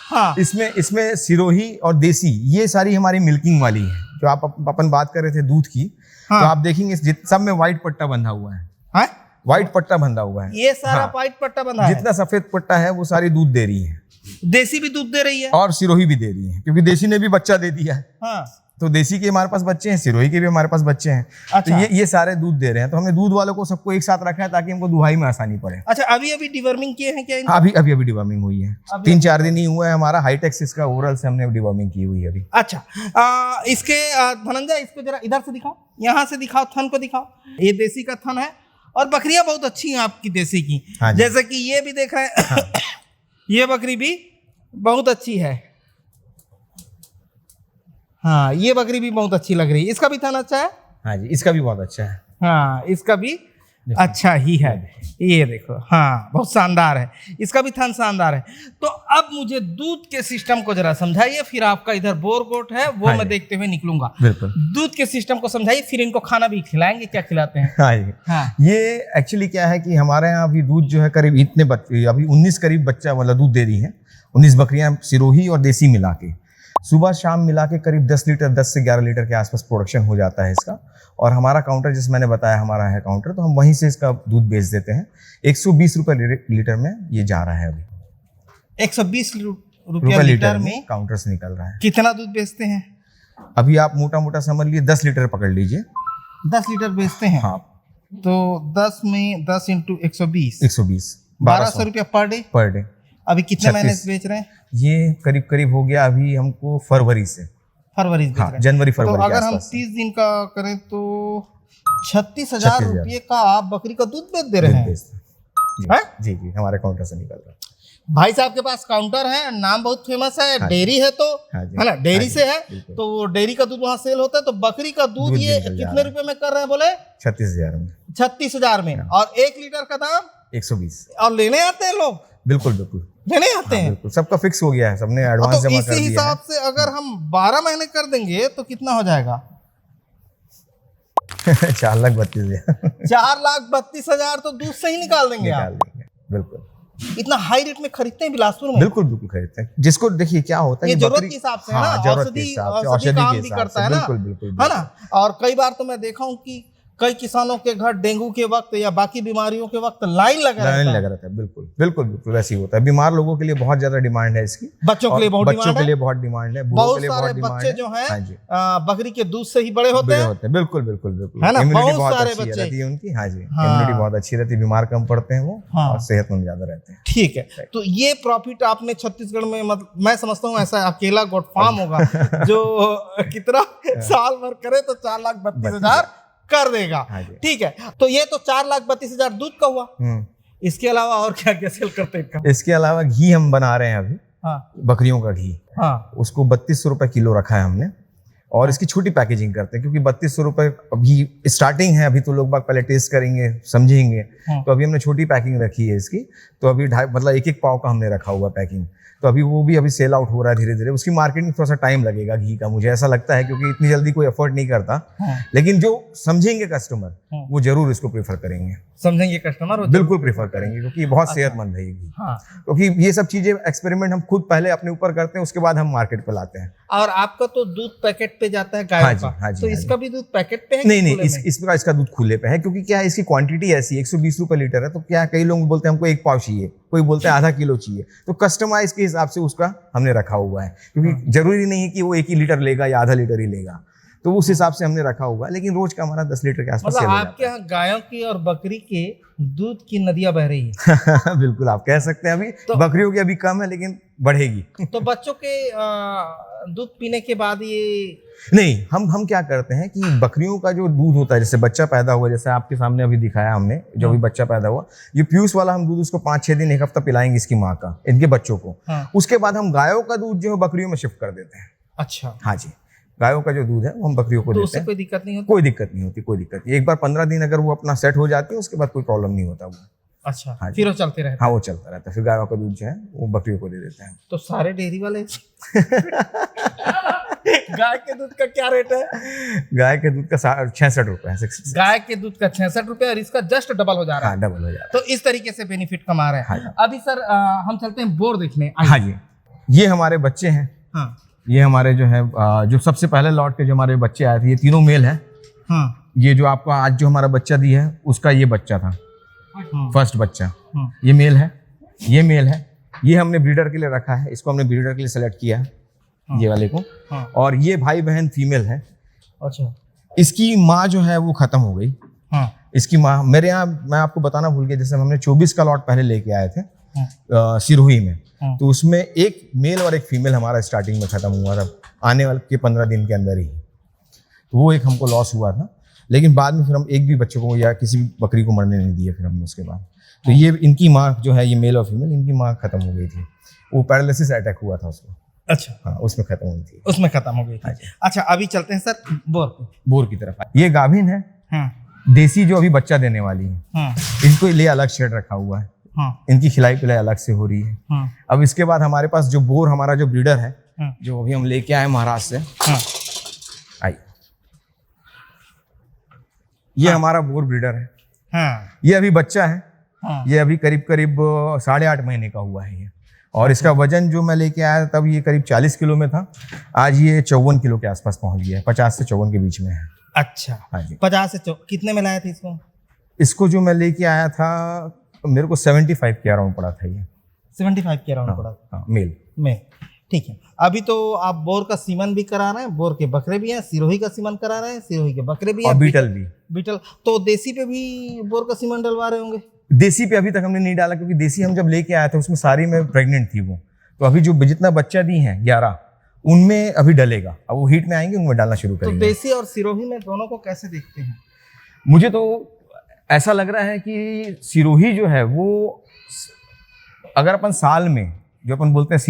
हाँ, इसमें सिरोही और देसी, ये सारी हमारी मिल्किंग वाली है। जो आप अपन बात कर रहे थे दूध की, हाँ। तो आप देखेंगे सब में व्हाइट पट्टा बंधा हुआ है। हाँ? व्हाइट पट्टा बंधा हुआ है। ये सारा हाँ। व्हाइट पट्टा बंधा है। जितना सफेद पट्टा है वो सारी दूध दे रही है, देसी भी दूध दे रही है। और सिरोही भी दे रही है, क्योंकि देसी ने भी बच्चा दे दिया है। हाँ, तो देसी के हमारे पास बच्चे हैं, सिरोही के भी हमारे पास बच्चे हैं। अच्छा। तो ये सारे दूध दे रहे हैं। तो हमने दूध वालों को सबको एक साथ रखा है ताकि हमको दुहाई में आसानी पड़े। अच्छा, अभी डिवर्मिंग किए हैं क्या इनको? हाँ, अभी डिवर्मिंग हुई है। 3-4 दिन ही हुआ है। हमारा हाईटेक्स इसका ओरल से हमने डिवर्मिंग की हुई है अभी। अच्छा, इसके धनंजय, इसको जरा इधर से दिखाओ, यहाँ से दिखाओ, थन को दिखाओ। ये देसी का थन है, और बकरियां बहुत अच्छी हैं आपकी देसी की। हाँ जी। जैसे कि ये भी देख रहे हैं। हाँ। ये बकरी भी बहुत अच्छी है। हाँ, ये बकरी भी बहुत अच्छी लग रही है। इसका भी थन अच्छा है। हाँ जी, इसका भी बहुत अच्छा है। हाँ, इसका भी अच्छा ही है। ये देखो, हाँ, बहुत शानदार है। इसका भी थन शानदार है। तो अब मुझे दूध के सिस्टम को जरा समझाइए, फिर आपका इधर बोर गोट है वो हाँ मैं जी। देखते हुए निकलूंगा। बिल्कुल। दूध के सिस्टम को समझाइए, फिर इनको खाना भी खिलाएंगे। क्या खिलाते हैं? हाँ जी। हाँ। ये एक्चुअली क्या है कि हमारे यहाँ अभी दूध जो है करीब इतने अभी 19 करीब बच्चा वाला दूध दे रही है। 19 बकरियां सिरोही और देसी मिला के, सुबह शाम मिला के करीब 10 लीटर, 10 से 11 लीटर के आसपास प्रोडक्शन हो जाता है इसका। और हमारा काउंटर, जैसे मैंने बताया हमारा है काउंटर, तो हम वहीं से इसका दूध बेच देते हैं। 120 रुपए लीटर में ये जा रहा है अभी। 120 रुपया लीटर में काउंटर से निकल रहा है। कितना दूध बेचते हैं? अभी आप मोटा मोटा समझ लीजिए 10 लीटर पकड़ लीजिए। 10 लीटर बेचते हैं। हाँ, तो 10 में 10 इंटू 120, 1200 रुपया पर डे। Per day. अभी कितने 36 महीने से बेच रहे हैं? ये करीब हो गया अभी हमको फरवरी से। फरवरी से बेच हाँ, रहे हैं। जनवरी तो फरवरी के अगर हम आसपास। 30 दिन का करें तो 36,000 36,000 रुपये का आप बकरी का दूध बेच दे रहे हैं। हैं? जी, हमारे काउंटर से निकल रहा है। भाई साहब के पास काउंटर है, नाम बहुत फेमस है, हाँ डेयरी है, तो हाँ जी, है ना, डेयरी हाँ जी, से है, बिल्कुल। तो वो डेयरी का दूध वहाँ सेल होता है। तो बकरी का दूध दूध ये निकल जा कितने रहा है। रुपए में कर रहे हैं बोले? 36,000 में। 36,000 में। और 1 लीटर का दाम 120। और लेने आते हैं लोग? बिल्कुल बिल्कुल लेने आते हैं? बिल्कुल, सबका फिक्स हो गया है, सबने एडवांस तो जमा इसी कर दिया हिसाब से अगर हम 12 महीने कर देंगे तो कितना हो जाएगा? है। 4,32,000 4,32,000 तो दूध से ही निकाल देंगे निकाल आप। देंगे। बिल्कुल इतना हाई रेट में खरीदते हैं बिलासपुर में? बिल्कुल बिल्कुल खरीदते हैं। जिसको देखिए क्या होता है ये कि जरूरत बकरी- के हिसाब से हाँ, है ना, जरूरत के औषधि हिसाब से, औषधि औषधि काम के भी हिसाब करता से, है ना, बिल्कुल बिल्कुल है ना। और कई बार तो मैं देखा हूँ कि कई किसानों के घर डेंगू के वक्त या बाकी बीमारियों के वक्त लाइन लगा लाइन रहता है। लगा रहता है। बिल्कुल बिल्कुल बिल्कुल वैसे ही होता है। बीमार लोगों के लिए बहुत ज्यादा डिमांड है इसकी, बच्चों के और लिए बहुत बच्चों डिमांड के है। लिए बहुत डिमांड है, बूढ़ों बहुत के लिए सारे बहुत डिमांड बच्चे है। जो हैं हाँ जी, बकरी के दूध से ही बड़े होते बड़े हैं। होते हैं। बिल्कुल बिल्कुल बिल्कुल है ना, इम्यूनिटी बहुत बहुत सारे अच्छी बच्चे। रहती है उनकी। हाँ जी, हाँ। इम्यूनिटी बहुत अच्छी रहती है, बीमार कम पड़ते हैं वो, हाँ। और सेहतमंद ज्यादा रहते हैं। ठीक है, तो ये प्रॉफिट आपने छत्तीसगढ़ में, मतलब मैं समझता हूँ ऐसा अकेला गोट फार्म होगा जो कितना साल भर करे तो 4,32,000 कर देगा। हाँ जी। ठीक है, तो ये तो 4,32,000 दूध का हुआ। इसके अलावा और क्या क्या सेल करते हैं इनका? इसके अलावा घी हम बना रहे हैं अभी, हाँ बकरियों का घी। हाँ उसको 3200 रुपए किलो रखा है हमने, और इसकी छोटी पैकेजिंग करते हैं क्योंकि 3200 रुपए अभी स्टार्टिंग है, अभी तो लोग बाग पहले टेस्ट करेंगे, समझेंगे। तो अभी हमने छोटी पैकिंग रखी है इसकी, तो अभी मतलब 1-1 पाव का हमने रखा हुआ पैकिंग। तो अभी वो भी अभी सेल आउट हो रहा है धीरे धीरे। उसकी मार्केटिंग थोड़ा सा टाइम लगेगा घी का, मुझे ऐसा लगता है, क्योंकि इतनी जल्दी कोई एफर्ट नहीं करता। लेकिन जो समझेंगे कस्टमर वो जरूर इसको प्रेफर करेंगे, समझेंगे कस्टमर, बिल्कुल प्रेफर करेंगे, क्योंकि ये बहुत सेहतमंद है ये घी। हाँ। क्योंकि ये सब चीजें एक्सपेरिमेंट हम खुद पहले अपने ऊपर करते हैं, उसके बाद हम मार्केट पे लाते हैं। और आपका तो दूध पैकेट पे जाता है गाय हाँ जी, का, हाँ जी, तो हाँ इसका भी दूध पैकेट पे है? नहीं नहीं, खुले में? इसका दूध खुले पे है, क्योंकि क्या है इसकी क्वांटिटी ऐसी 120 रुपए लीटर है। तो क्या कई लोग बोलते हैं हमको 1 पाव चाहिए, कोई बोलते हैं आधा किलो चाहिए, तो कस्टमाइज के हिसाब से उसका हमने रखा हुआ है। क्योंकि जरूरी नहीं है कि वो 1 ही लीटर लेगा या आधा लीटर ही लेगा, तो उस हिसाब से हमने रखा हुआ है। लेकिन रोज का हमारा 10 लीटर के आसपास मतलब सेल हो आपके यहाँ गायों की और बकरी के दूध की नदियां बह रही है। जाता है। बिल्कुल आप कह सकते हैं। अभी तो- बकरियों की अभी कम है, लेकिन बढ़ेगी। तो बच्चों के दूध पीने के बाद ये नहीं, हम क्या करते हैं कि बकरियों का जो दूध होता है, जैसे बच्चा पैदा हुआ, जैसे आपके सामने अभी दिखाया हमने, जो अभी बच्चा पैदा हुआ, ये प्यूस वाला हम दूध उसको 5-6 दिन 1 हफ्ता पिलाएंगे इसकी माँ का, इनके बच्चों को। हाँ। उसके बाद हम गायों का दूध जो है बकरियों में शिफ्ट कर देते हैं। अच्छा, हाँ जी, गायों का जो दूध है वो हम बकरियों को तो देते उससे हैं। कोई दिक्कत नहीं होती? कोई दिक्कत नहीं होती, कोई दिक्कत नहीं। एक बार 15 दिन अगर वो अपना सेट हो जाती है, उसके बाद कोई प्रॉब्लम नहीं होता वो। अच्छा, हाँ जी। फिर वो चलते रहते हाँ, वो चलता रहता है। फिर गायों का दूध जो है वो बकरियों को दे देते हैं। तो सारे डेयरी वाले गाय के दूध का क्या रेट है? गाय के दूध का 66 रुपए है, 66। गाय के दूध का 66 रुपए, और इसका जस्ट डबल हो जा रहा है। हाँ, डबल हो जाता तो इस तरीके से बेनिफिट कमा रहे हैं। हाँ। अभी सर हम चलते हैं बोर देखने। है। हाँ जी, ये हमारे बच्चे हैं। हाँ ये हमारे जो है जो सबसे पहले लॉट के जो हमारे बच्चे आए थे, ये तीनों मेल है। हाँ ये जो आपका आज जो हमारा बच्चा दिया है, उसका ये बच्चा था, हाँ फर्स्ट बच्चा। हाँ। ये मेल है, ये मेल है। ये हमने ब्रीडर के लिए रखा है, इसको हमने ब्रीडर के लिए सेलेक्ट किया है, ये वाले को। हाँ। और ये भाई बहन फीमेल है। अच्छा। इसकी माँ जो है वो खत्म हो गई। हाँ इसकी माँ मेरे यहाँ, मैं आपको बताना भूल गया, जैसे हमने 24 का लॉट पहले लेके आए थे हाँ। सिरोही में, हाँ। तो उसमें एक मेल और एक फीमेल हमारा स्टार्टिंग में खत्म हुआ था, आने वाले के 15 दिन के अंदर ही। तो वो एक हमको लॉस हुआ था, लेकिन बाद में फिर हम एक भी बच्चे को या किसी भी बकरी को मरने नहीं दिए फिर हमने उसके बाद। तो ये इनकी माँ जो है, ये मेल और फीमेल, इनकी माँ खत्म हो गई थी। वो पैरालिसिस अटैक हुआ था उसको। अच्छा, हाँ, उसमें खत्म हुई थी। उसमें खत्म हो गई थी। अच्छा, अभी चलते हैं सर बोर पे। बोर की तरफ। ये गाभिन है, हाँ देसी, जो अभी बच्चा देने वाली है। हाँ इनको लिए अलग शेड रखा हुआ है, हाँ इनकी खिलाई पिलाई अलग से हो रही है। हाँ अब इसके बाद हमारे पास जो बोर, हमारा जो ब्रीडर है, हाँ। जो अभी हम लेके आए महाराष्ट्र से, हाँ। आई, ये हमारा बोर ब्रीडर है। हाँ ये अभी बच्चा है। हाँ। ये अभी करीब 8.5 महीने का हुआ है ये। और इसका वजन जो मैं लेके आया तब ये करीब 40 किलो में था, आज ये 54 किलो के आसपास पहुंच गया है, 50 से 54 के बीच में है। अच्छा, हाँ जी। 50 से कितने में लाए थे इसको? इसको जो मैं लेके आया था, मेरे को 75 के अराउंड पड़ा था ये। 75 के अराउंड पड़ा हाँ, मेल में। ठीक है, अभी तो आप बोर का सीमन भी करा रहे हैं, बोर के बकरे भी हैं, सिरोही का सीमन करा रहे हैं, सिरोही के बकरे भी हैं, और बीटल भी। बीटल तो देसी पे भी बोर का सीमन डलवा रहे होंगे? देसी पे अभी तक हमने नहीं डाला, क्योंकि देसी हम जब लेके आए थे उसमें सारी में प्रेग्नेंट थी वो। तो अभी जो जितना बच्चा दी हैं 11, उनमें अभी डलेगा। अब वो हीट में आएंगे, उनमें डालना शुरू तो करेंगे। देसी और सिरोही में दोनों को कैसे देखते हैं? मुझे तो ऐसा लग रहा है कि सिरोही जो है वो, अगर अपन साल में जो अपन बोलते हैं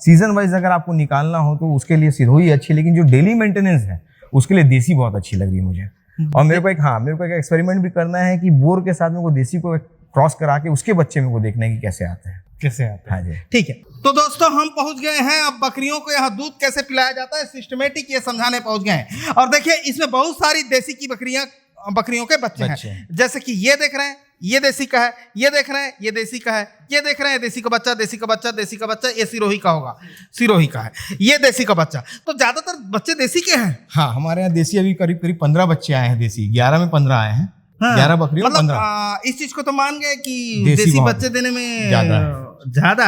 सीजन वाइज अगर आपको निकालना हो तो उसके लिए सिरोही अच्छी, लेकिन जो डेली मेंटेनेंस है उसके लिए देसी बहुत अच्छी लग रही है मुझे। और मेरे को एक एक्सपेरिमेंट भी करना है कि बोर के साथ में वो देसी को क्रॉस करा के उसके बच्चे में को देखने की कैसे आते हैं। कैसे आते हैं? हाँ जी। ठीक है, तो दोस्तों हम पहुंच गए हैं, अब बकरियों को यहाँ दूध कैसे पिलाया जाता है सिस्टमेटिक ये समझाने पहुंच गए हैं। और देखिए इसमें बहुत सारी देसी की बकरियों के बच्चे हैं, जैसे कि ये देख रहे हैं, ये देसी का है, ये देख रहे हैं, ये देसी का है, ये देख रहे हैं देसी का बच्चा, देसी का बच्चा, देसी का बच्चा, ये सिरोही का होगा, सिरोही का है, ये देसी का बच्चा। तो ज्यादातर बच्चे देसी के हैं। हाँ, हमारे यहाँ देसी अभी करीब करीब 15 बच्चे आए हैं देसी, 11 में 15 आए हैं। हाँ, 11 बकरियों में 15। इस चीज को तो मान गए कि देसी देसी बहुत बच्चे देने में ज्यादा है।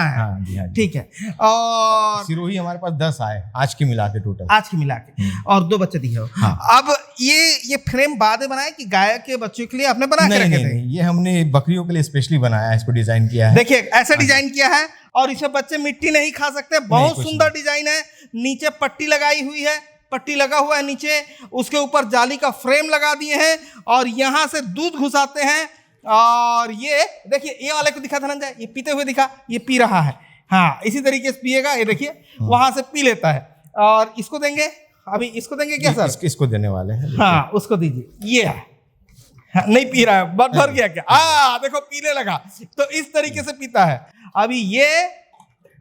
है। हाँ जी, हाँ जी। ठीक है, और सिरोही हमारे पास 10 आए आज के मिला के टोटल, आज की मिला के, और 2 बच्चे दिए हो। हाँ। अब ये फ्रेम बाद में बनाए कि गाय के बच्चों के लिए आपने बना के रखे थे? नहीं, ये हमने बकरियों के लिए स्पेशली बनाया है, इसको डिजाइन किया है। देखिए ऐसा डिजाइन किया है, और इसमें बच्चे मिट्टी नहीं खा सकते। बहुत सुंदर डिजाइन है। नीचे पट्टी लगाई हुई है, पट्टी लगा हुआ है नीचे, उसके ऊपर जाली का फ्रेम लगा दिए हैं, और यहाँ से दूध घुसाते हैं। और ये देखिए, ये वाले को दिखा धनंजय, ये पीते हुए दिखा, ये पी रहा है। हाँ, इसी तरीके से पिएगा, ये देखिए वहां से पी लेता है। और इसको देंगे, अभी इसको देंगे क्या सर? इसको देने वाले हैं। हाँ, उसको दीजिए। ये है, हाँ, नहीं पी रहा है, भर गया क्या? देखो पीने लगा, तो इस तरीके से पीता है। अभी ये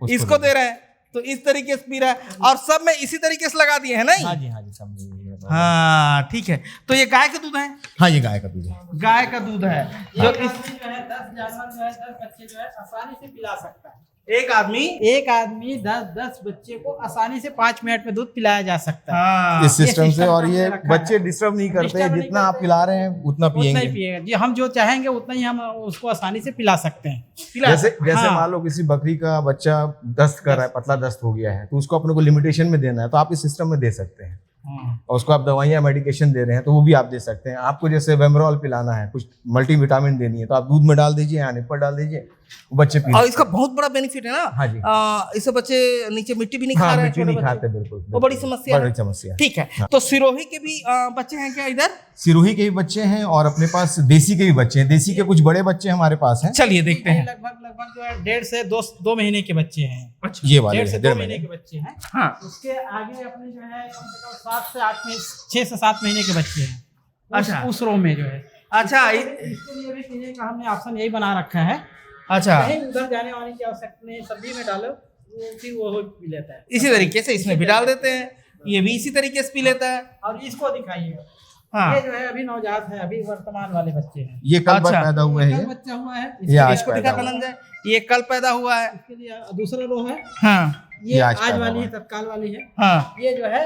इसको दे रहे हैं, तो इस तरीके से पी रहा है, और सब में इसी तरीके से लगा दिए हैं, नहीं? हाँ जी, हाँ जी, सब। हाँ ठीक है, तो ये गाय का दूध है? हाँ, ये गाय का दूध है। गाय का दूध है, जो इस जो है 10 जानवर जो है 10 बच्चे जो है आसानी से पिला सकता है। एक आदमी 10 बच्चे को आसानी से 5 मिनट में दूध पिलाया जा सकता है। हाँ, इस सिस्टम से, और हमने ये रखा बच्चे है। डिस्टर्ब नहीं करते, डिस्टर्ब नहीं जितना आप करते। पिला रहे हैं उतना उतना ही पिएंगे। पिएगा जी, हम जो चाहेंगे उतना ही हम उसको आसानी से पिला सकते हैं। जैसे हाँ। मान लो किसी बकरी का बच्चा दस्त कर रहा है, पतला दस्त हो गया है, तो उसको अपने को लिमिटेशन में देना है, तो आप इस सिस्टम में दे सकते हैं। और उसको आप दवाइयाँ मेडिकेशन दे रहे हैं तो वो भी आप दे सकते हैं। आपको जैसे वेमरोल पिलाना है, कुछ मल्टीविटामिन देनी है, तो आप दूध में डाल दीजिए या निप्पर डाल दीजिए, वो बच्चे पी। और इसका बहुत बड़ा बेनिफिट है ना। हाँ जी। इससे बच्चे नीचे मिट्टी भी नहीं खा हाँ, रहे हैं, मिट्टी छोटे नहीं बच्चे। खाते, बिल्कुल वो बड़ी समस्या बड़ी है। समस्या है। ठीक है, हाँ। तो सिरोही के भी बच्चे हैं क्या इधर? सिरोही के भी बच्चे हैं, और अपने पास देसी के भी बच्चे हैं। देसी के कुछ बड़े बच्चे हमारे पास हैं। चलिए देखते हैं। लगभग जो है 1.5 से 2 महीने के बच्चे हैं। ये वाले 1.5 से 2 डेढ़ महीने महीने के बच्चे हैं। हाँ, उसके आगे अपने जो है कम से कम 7 से 8 में 6 से 7 महीने के बच्चे हैं। अच्छा। उस रो में जो है। अच्छा, इसके लिए भी पीने का हमने ऑप्शन यही बना रखा है। अच्छा, कहीं उधर जाने वाने की आवश्यकता नहीं, सब्जी में डालो फिर वो पी लेता है। इसी तरीके से इसमें भी डाल देते हैं, ये भी इसी तरीके से पी लेता है। और इसको दिखाइएगा। हाँ, ये जो है अभी नवजात है, अभी वर्तमान वाले बच्चे हैं। ये कल अच्छा। पैदा हुए हैं। कल ये बच्चा हुआ है। ये आज इसको पैदा दिखा हुआ। धनंजय, ये कल पैदा हुआ है। इसके लिए दूसरा रो है। हाँ ये आज आज पैदा वाली हुआ है, तत्काल वाली है। हाँ, ये जो है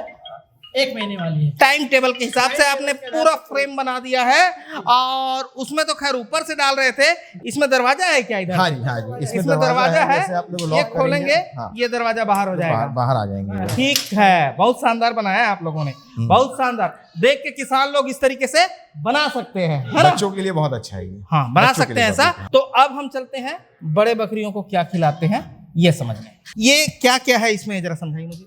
1 महीने वाली है। टाइम टेबल के हिसाब से आपने पूरा फ्रेम बना दिया है। और उसमें तो खैर ऊपर से डाल रहे थे, इसमें दरवाजा है क्या इधर? हाँ जी, हाँ जी, इसमें दरवाजा है, जैसे आप लोग ये लॉक खोलेंगे, करेंगे, हाँ, ये दरवाजा बाहर हो जाएगा। बाहर आ जाएंगे। ठीक है, बहुत शानदार बनाया है आप लोगों ने, बहुत शानदार। देख के किसान लोग इस तरीके से बना सकते हैं, है ना? बच्चों के लिए बहुत अच्छा है ये। हाँ, बना बच्चों के सकते लिए हैं ऐसा। बहुत अच्छा तो अब हम चलते हैं बड़े बकरियों को क्या खिलाते हैं ये समझने। ये क्या क्या है इसमें, जरा समझाइए मुझे।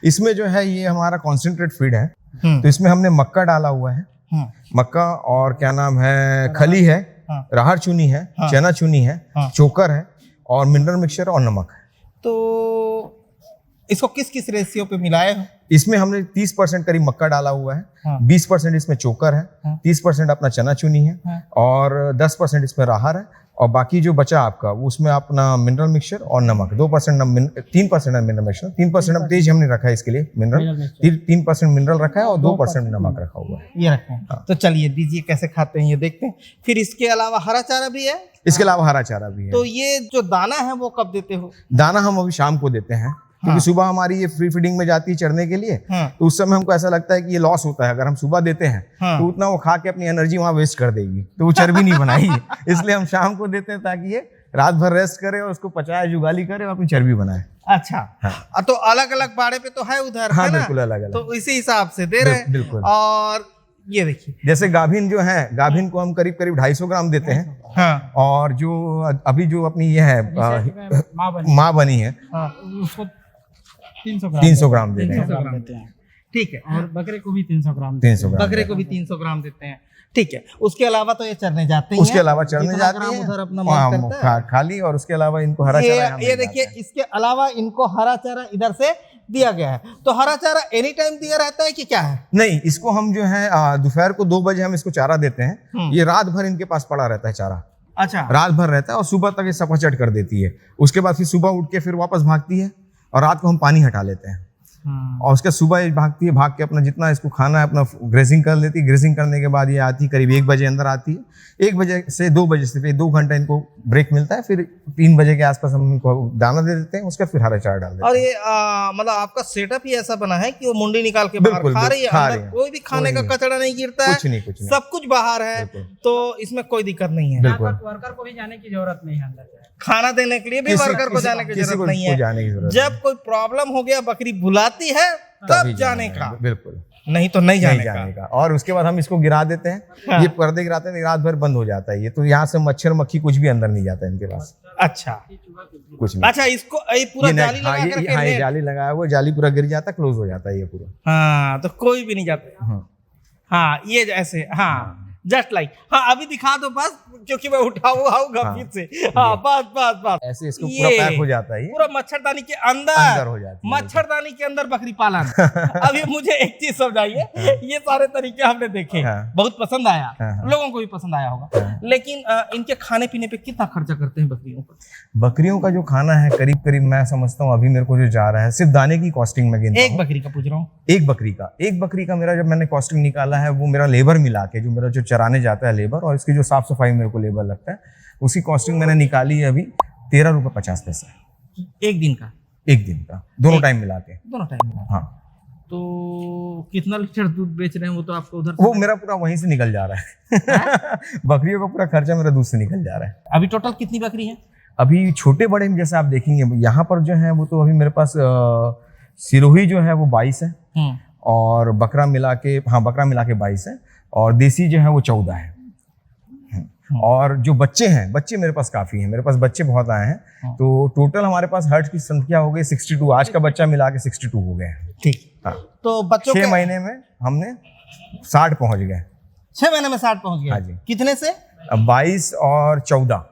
इसमें जो है ये हमारा कॉन्सेंट्रेट फीड है। हम्म। तो इसमें हमने मक्का डाला हुआ है, मक्का, और क्या नाम है, खली है, हाँ। राहर चुनी है, हाँ। चना चुनी है, हाँ। चोकर है, और मिनरल मिक्सचर और नमक है। तो इसको किस किस रेशियो पे मिलाए हो? इसमें हमने 30% करीब मक्का डाला हुआ है, हाँ। 20% इसमें चोकर है, हाँ। 30% अपना चना चुनी है, हाँ। और 10% इसमें राहर है, और बाकी जो बचा आपका उसमें अपना मिनरल मिक्सचर और नमक, 3% मिनरल मिक्सचर, 3% तेज हमने रखा है इसके लिए मिनरल, 3% मिनरल रखा है और 2% नमक रखा हुआ है। ये रखें। हाँ। तो चलिए दीजिए, कैसे खाते हैं ये देखते हैं। फिर इसके अलावा हरा चारा भी है? इसके अलावा हरा चारा भी है। तो ये जो दाना है वो कब देते हो? दाना हम अभी शाम को देते हैं, क्योंकि सुबह हमारी ये फ्री फीडिंग में जाती है चरने के लिए। हाँ। तो उस समय हमको ऐसा लगता है कि ये लॉस होता है, अगर हम सुबह देते हैं हाँ। तो उतना वो खा के अपनी एनर्जी वहाँ वेस्ट कर देगी, तो वो चर्बी नहीं बनाएगी। इसलिए हम शाम को देते हैं ताकि ये रात भर रेस्ट करे और उसको पचाए, जुगाली करे और अपनी चर्बी बनाए। अच्छा, तो अलग अलग बाड़े पे तो है उधर, हाँ, है ना? बिल्कुल अलग अलग। तो इसी हिसाब से दे रहे हैं। बिल्कुल। और ये देखिए, जैसे गाभिन जो है, गाभिन को हम करीब करीब 250 ग्राम देते हैं, हाँ और जो अभी जो अपनी ये है माँ बनी है, हाँ, उसको 300 ग्राम दे रहे हैं। 300 ग्राम देते हैं। ठीक है, और बकरे को भी 300 ग्राम 300 ग्राम बकरे को भी 300 ग्राम देते हैं। ठीक है, उसके अलावा तो ये चरने जाते हैं। उसके अलावा चरने जाते हैं, उधर अपना मन करता है। खाली, और उसके अलावा इनको हरा चारा यहाँ ये मिल देखिए, जाता है। इसके अलावा इनको हरा चारा इधर से दिया गया है। तो हरा चारा एनी टाइम दिया रहता है कि क्या है? नहीं, इसको हम जो है दोपहर को 2 बजे हम इसको चारा देते हैं, ये रात भर इनके पास पड़ा रहता है चारा। अच्छा रात भर रहता है और सुबह तक ये सफाचट कर देती है। उसके बाद फिर सुबह उठ के फिर वापस भागती है और रात को हम पानी हटा लेते हैं और उसके सुबह ये भागती है, भाग के अपना जितना इसको खाना है अपना ग्रेजिंग कर लेती है। ग्रेजिंग करने के बाद ये आती करीब 1 बजे अंदर आती है। 1 बजे से 2 बजे से फिर 2 घंटा इनको ब्रेक मिलता है। फिर 3 बजे के आसपास हम इनको दाना दे देते हैं, उसका फिर हरा चारा डाल देते हैं। और ये मतलब आपका सेटअप ही ऐसा बना है कि वो मुंडी निकाल के बाहर बिल्कुल, खा रही है, खा अंदर रही है। कोई भी खाने का कचरा नहीं गिरता है, कुछ नहीं सब कुछ बाहर है, तो इसमें कोई दिक्कत नहीं है। बिल्कुल। यहाँ पर वर्कर को भी जाने की जरूरत नहीं है अंदर जो है। खाना देने के लिए भी वर्कर को जाने की किसी जरूरत को नहीं है। जाने की जरूरत जब कोई प्रॉब्लम हो गया बकरी बुलाती है तब तभी जाने का, बिल्कुल नहीं तो नहीं जाने नहीं का। जाने का। और उसके बाद हम इसको गिरा देते हैं। हाँ। ये पर्दे गिराते हैं, रात भर बंद हो जाता है ये, तो यहाँ से मच्छर मक्खी कुछ भी अंदर नहीं जाता है इनके पास, अच्छा कुछ नहीं। अच्छा, इसको ये पूरा ये नेट- जाली हाँ, लगा ये करके ये नेट- जाली लगाया हुआ, जाली पूरा गिर जाता है, क्लोज हो जाता है ये पूरा। हाँ, तो कोई भी नहीं जाता। हाँ। हाँ, ये ऐसे, हाँ जस्ट लाइक, हाँ अभी दिखा दो बस, क्योंकि मैं उठा हुआ हूँ गंभीर से। हाँ बस बस बस, ऐसे इसको पूरा ये पैक हो जाता है ये, पूरा मच्छरदानी के अंदर अंदर हो जाती है। मच्छरदानी के अंदर बकरी पालन। अभी मुझे एक चीज समझाइए, ये सारे तरीके हमने देखे, हाँ। बहुत पसंद आया, हाँ। लोगों को भी पसंद आया होगा, लेकिन इनके खाने पीने पे कितना खर्चा करते हैं बकरियों पर? बकरियों का जो खाना है करीब करीब मैं समझता हूँ अभी मेरे को जो जा रहा है, सिर्फ दाने की कॉस्टिंग में गिनता एक हूँ। बकरी का पूछ रहा हूँ। एक बकरी का मेरा जब मैंने कॉस्टिंग निकाला है, वो मेरा लेबर मिला के, जो मेरा जो चराने जाता है लेबर और इसकी जो साफ सफाई मेरे को लेबर लगता है, उसकी कॉस्टिंग मैंने निकाली है अभी 13 रुपये 50 पैसे एक दिन का? एक दिन का, दोनों टाइम मिला के। दोनों टाइम में? हाँ, तो कितना लीटर दूध बेच रहे हैं वो तो आपको उधर वो मेरा पूरा वहीं से निकल जा रहा है। बकरियों का पूरा खर्चा मेरा दूध से निकल जा रहा है। अभी टोटल कितनी बकरी है? अभी छोटे बड़े में जैसे आप देखेंगे यहाँ पर जो है वो तो अभी मेरे पास सिरोही जो है वो 22 है और बकरा मिला के 22 है और देसी जो है वो 14 है। और जो बच्चे हैं, बच्चे मेरे पास काफी हैं, मेरे पास बच्चे बहुत आए हैं, तो टोटल हमारे पास हर्ट की संख्या हो गई 62। आज का बच्चा मिला के 62 हो गए हैं। ठीक। हाँ, तो बच्चों 6 के महीने में हमने 60 पहुंच गए। 6 महीने में 60 पहुंच हाँ गए? जी। कितने से? अब 22 और 14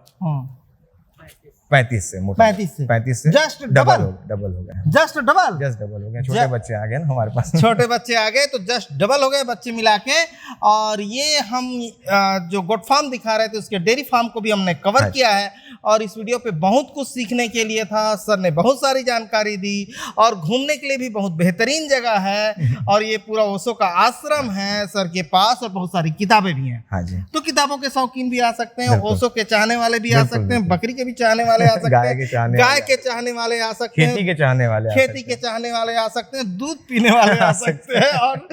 35 से, 35 से Just डबल double? हो गए, जस्ट डबल? जस्ट डबल हो गए। छोटे बच्चे आ गए ना हमारे पास। छोटे बच्चे आ गए तो जस्ट डबल हो गए बच्चे मिला के। और ये हम जो गोट फार्म दिखा रहे थे उसके डेयरी फार्म को भी हमने कवर किया है और इस वीडियो पे बहुत कुछ सीखने के लिए था। सर ने बहुत सारी जानकारी दी और घूमने के लिए भी बहुत बेहतरीन जगह है और ये पूरा ओशो का आश्रम है सर के पास और बहुत सारी किताबें भी हैं। हाँ जी, तो किताबों के शौकीन भी आ सकते हैं, बिल्कुल। ओशो के चाहने वाले भी आ सकते हैं, बकरी के भी चाहने वाले आ सकते गाय हैं, के चाहने गाय वाले के चाहने वाले आ सकते हैं, खेती के चाहने वाले आ खेती सकते के चाहने वाले आ सकते हैं, दूध पीने वाले आ सकते हैं और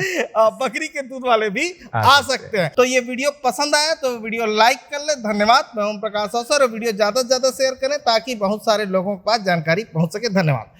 बकरी के दूध वाले भी आ सकते हैं। तो ये वीडियो पसंद आया तो वीडियो लाइक कर ले। धन्यवाद। मैं ओम प्रकाश अवसर और वीडियो ज्यादा से ज्यादा शेयर करें ताकि बहुत सारे लोगों के पास जानकारी पहुंच सके। धन्यवाद।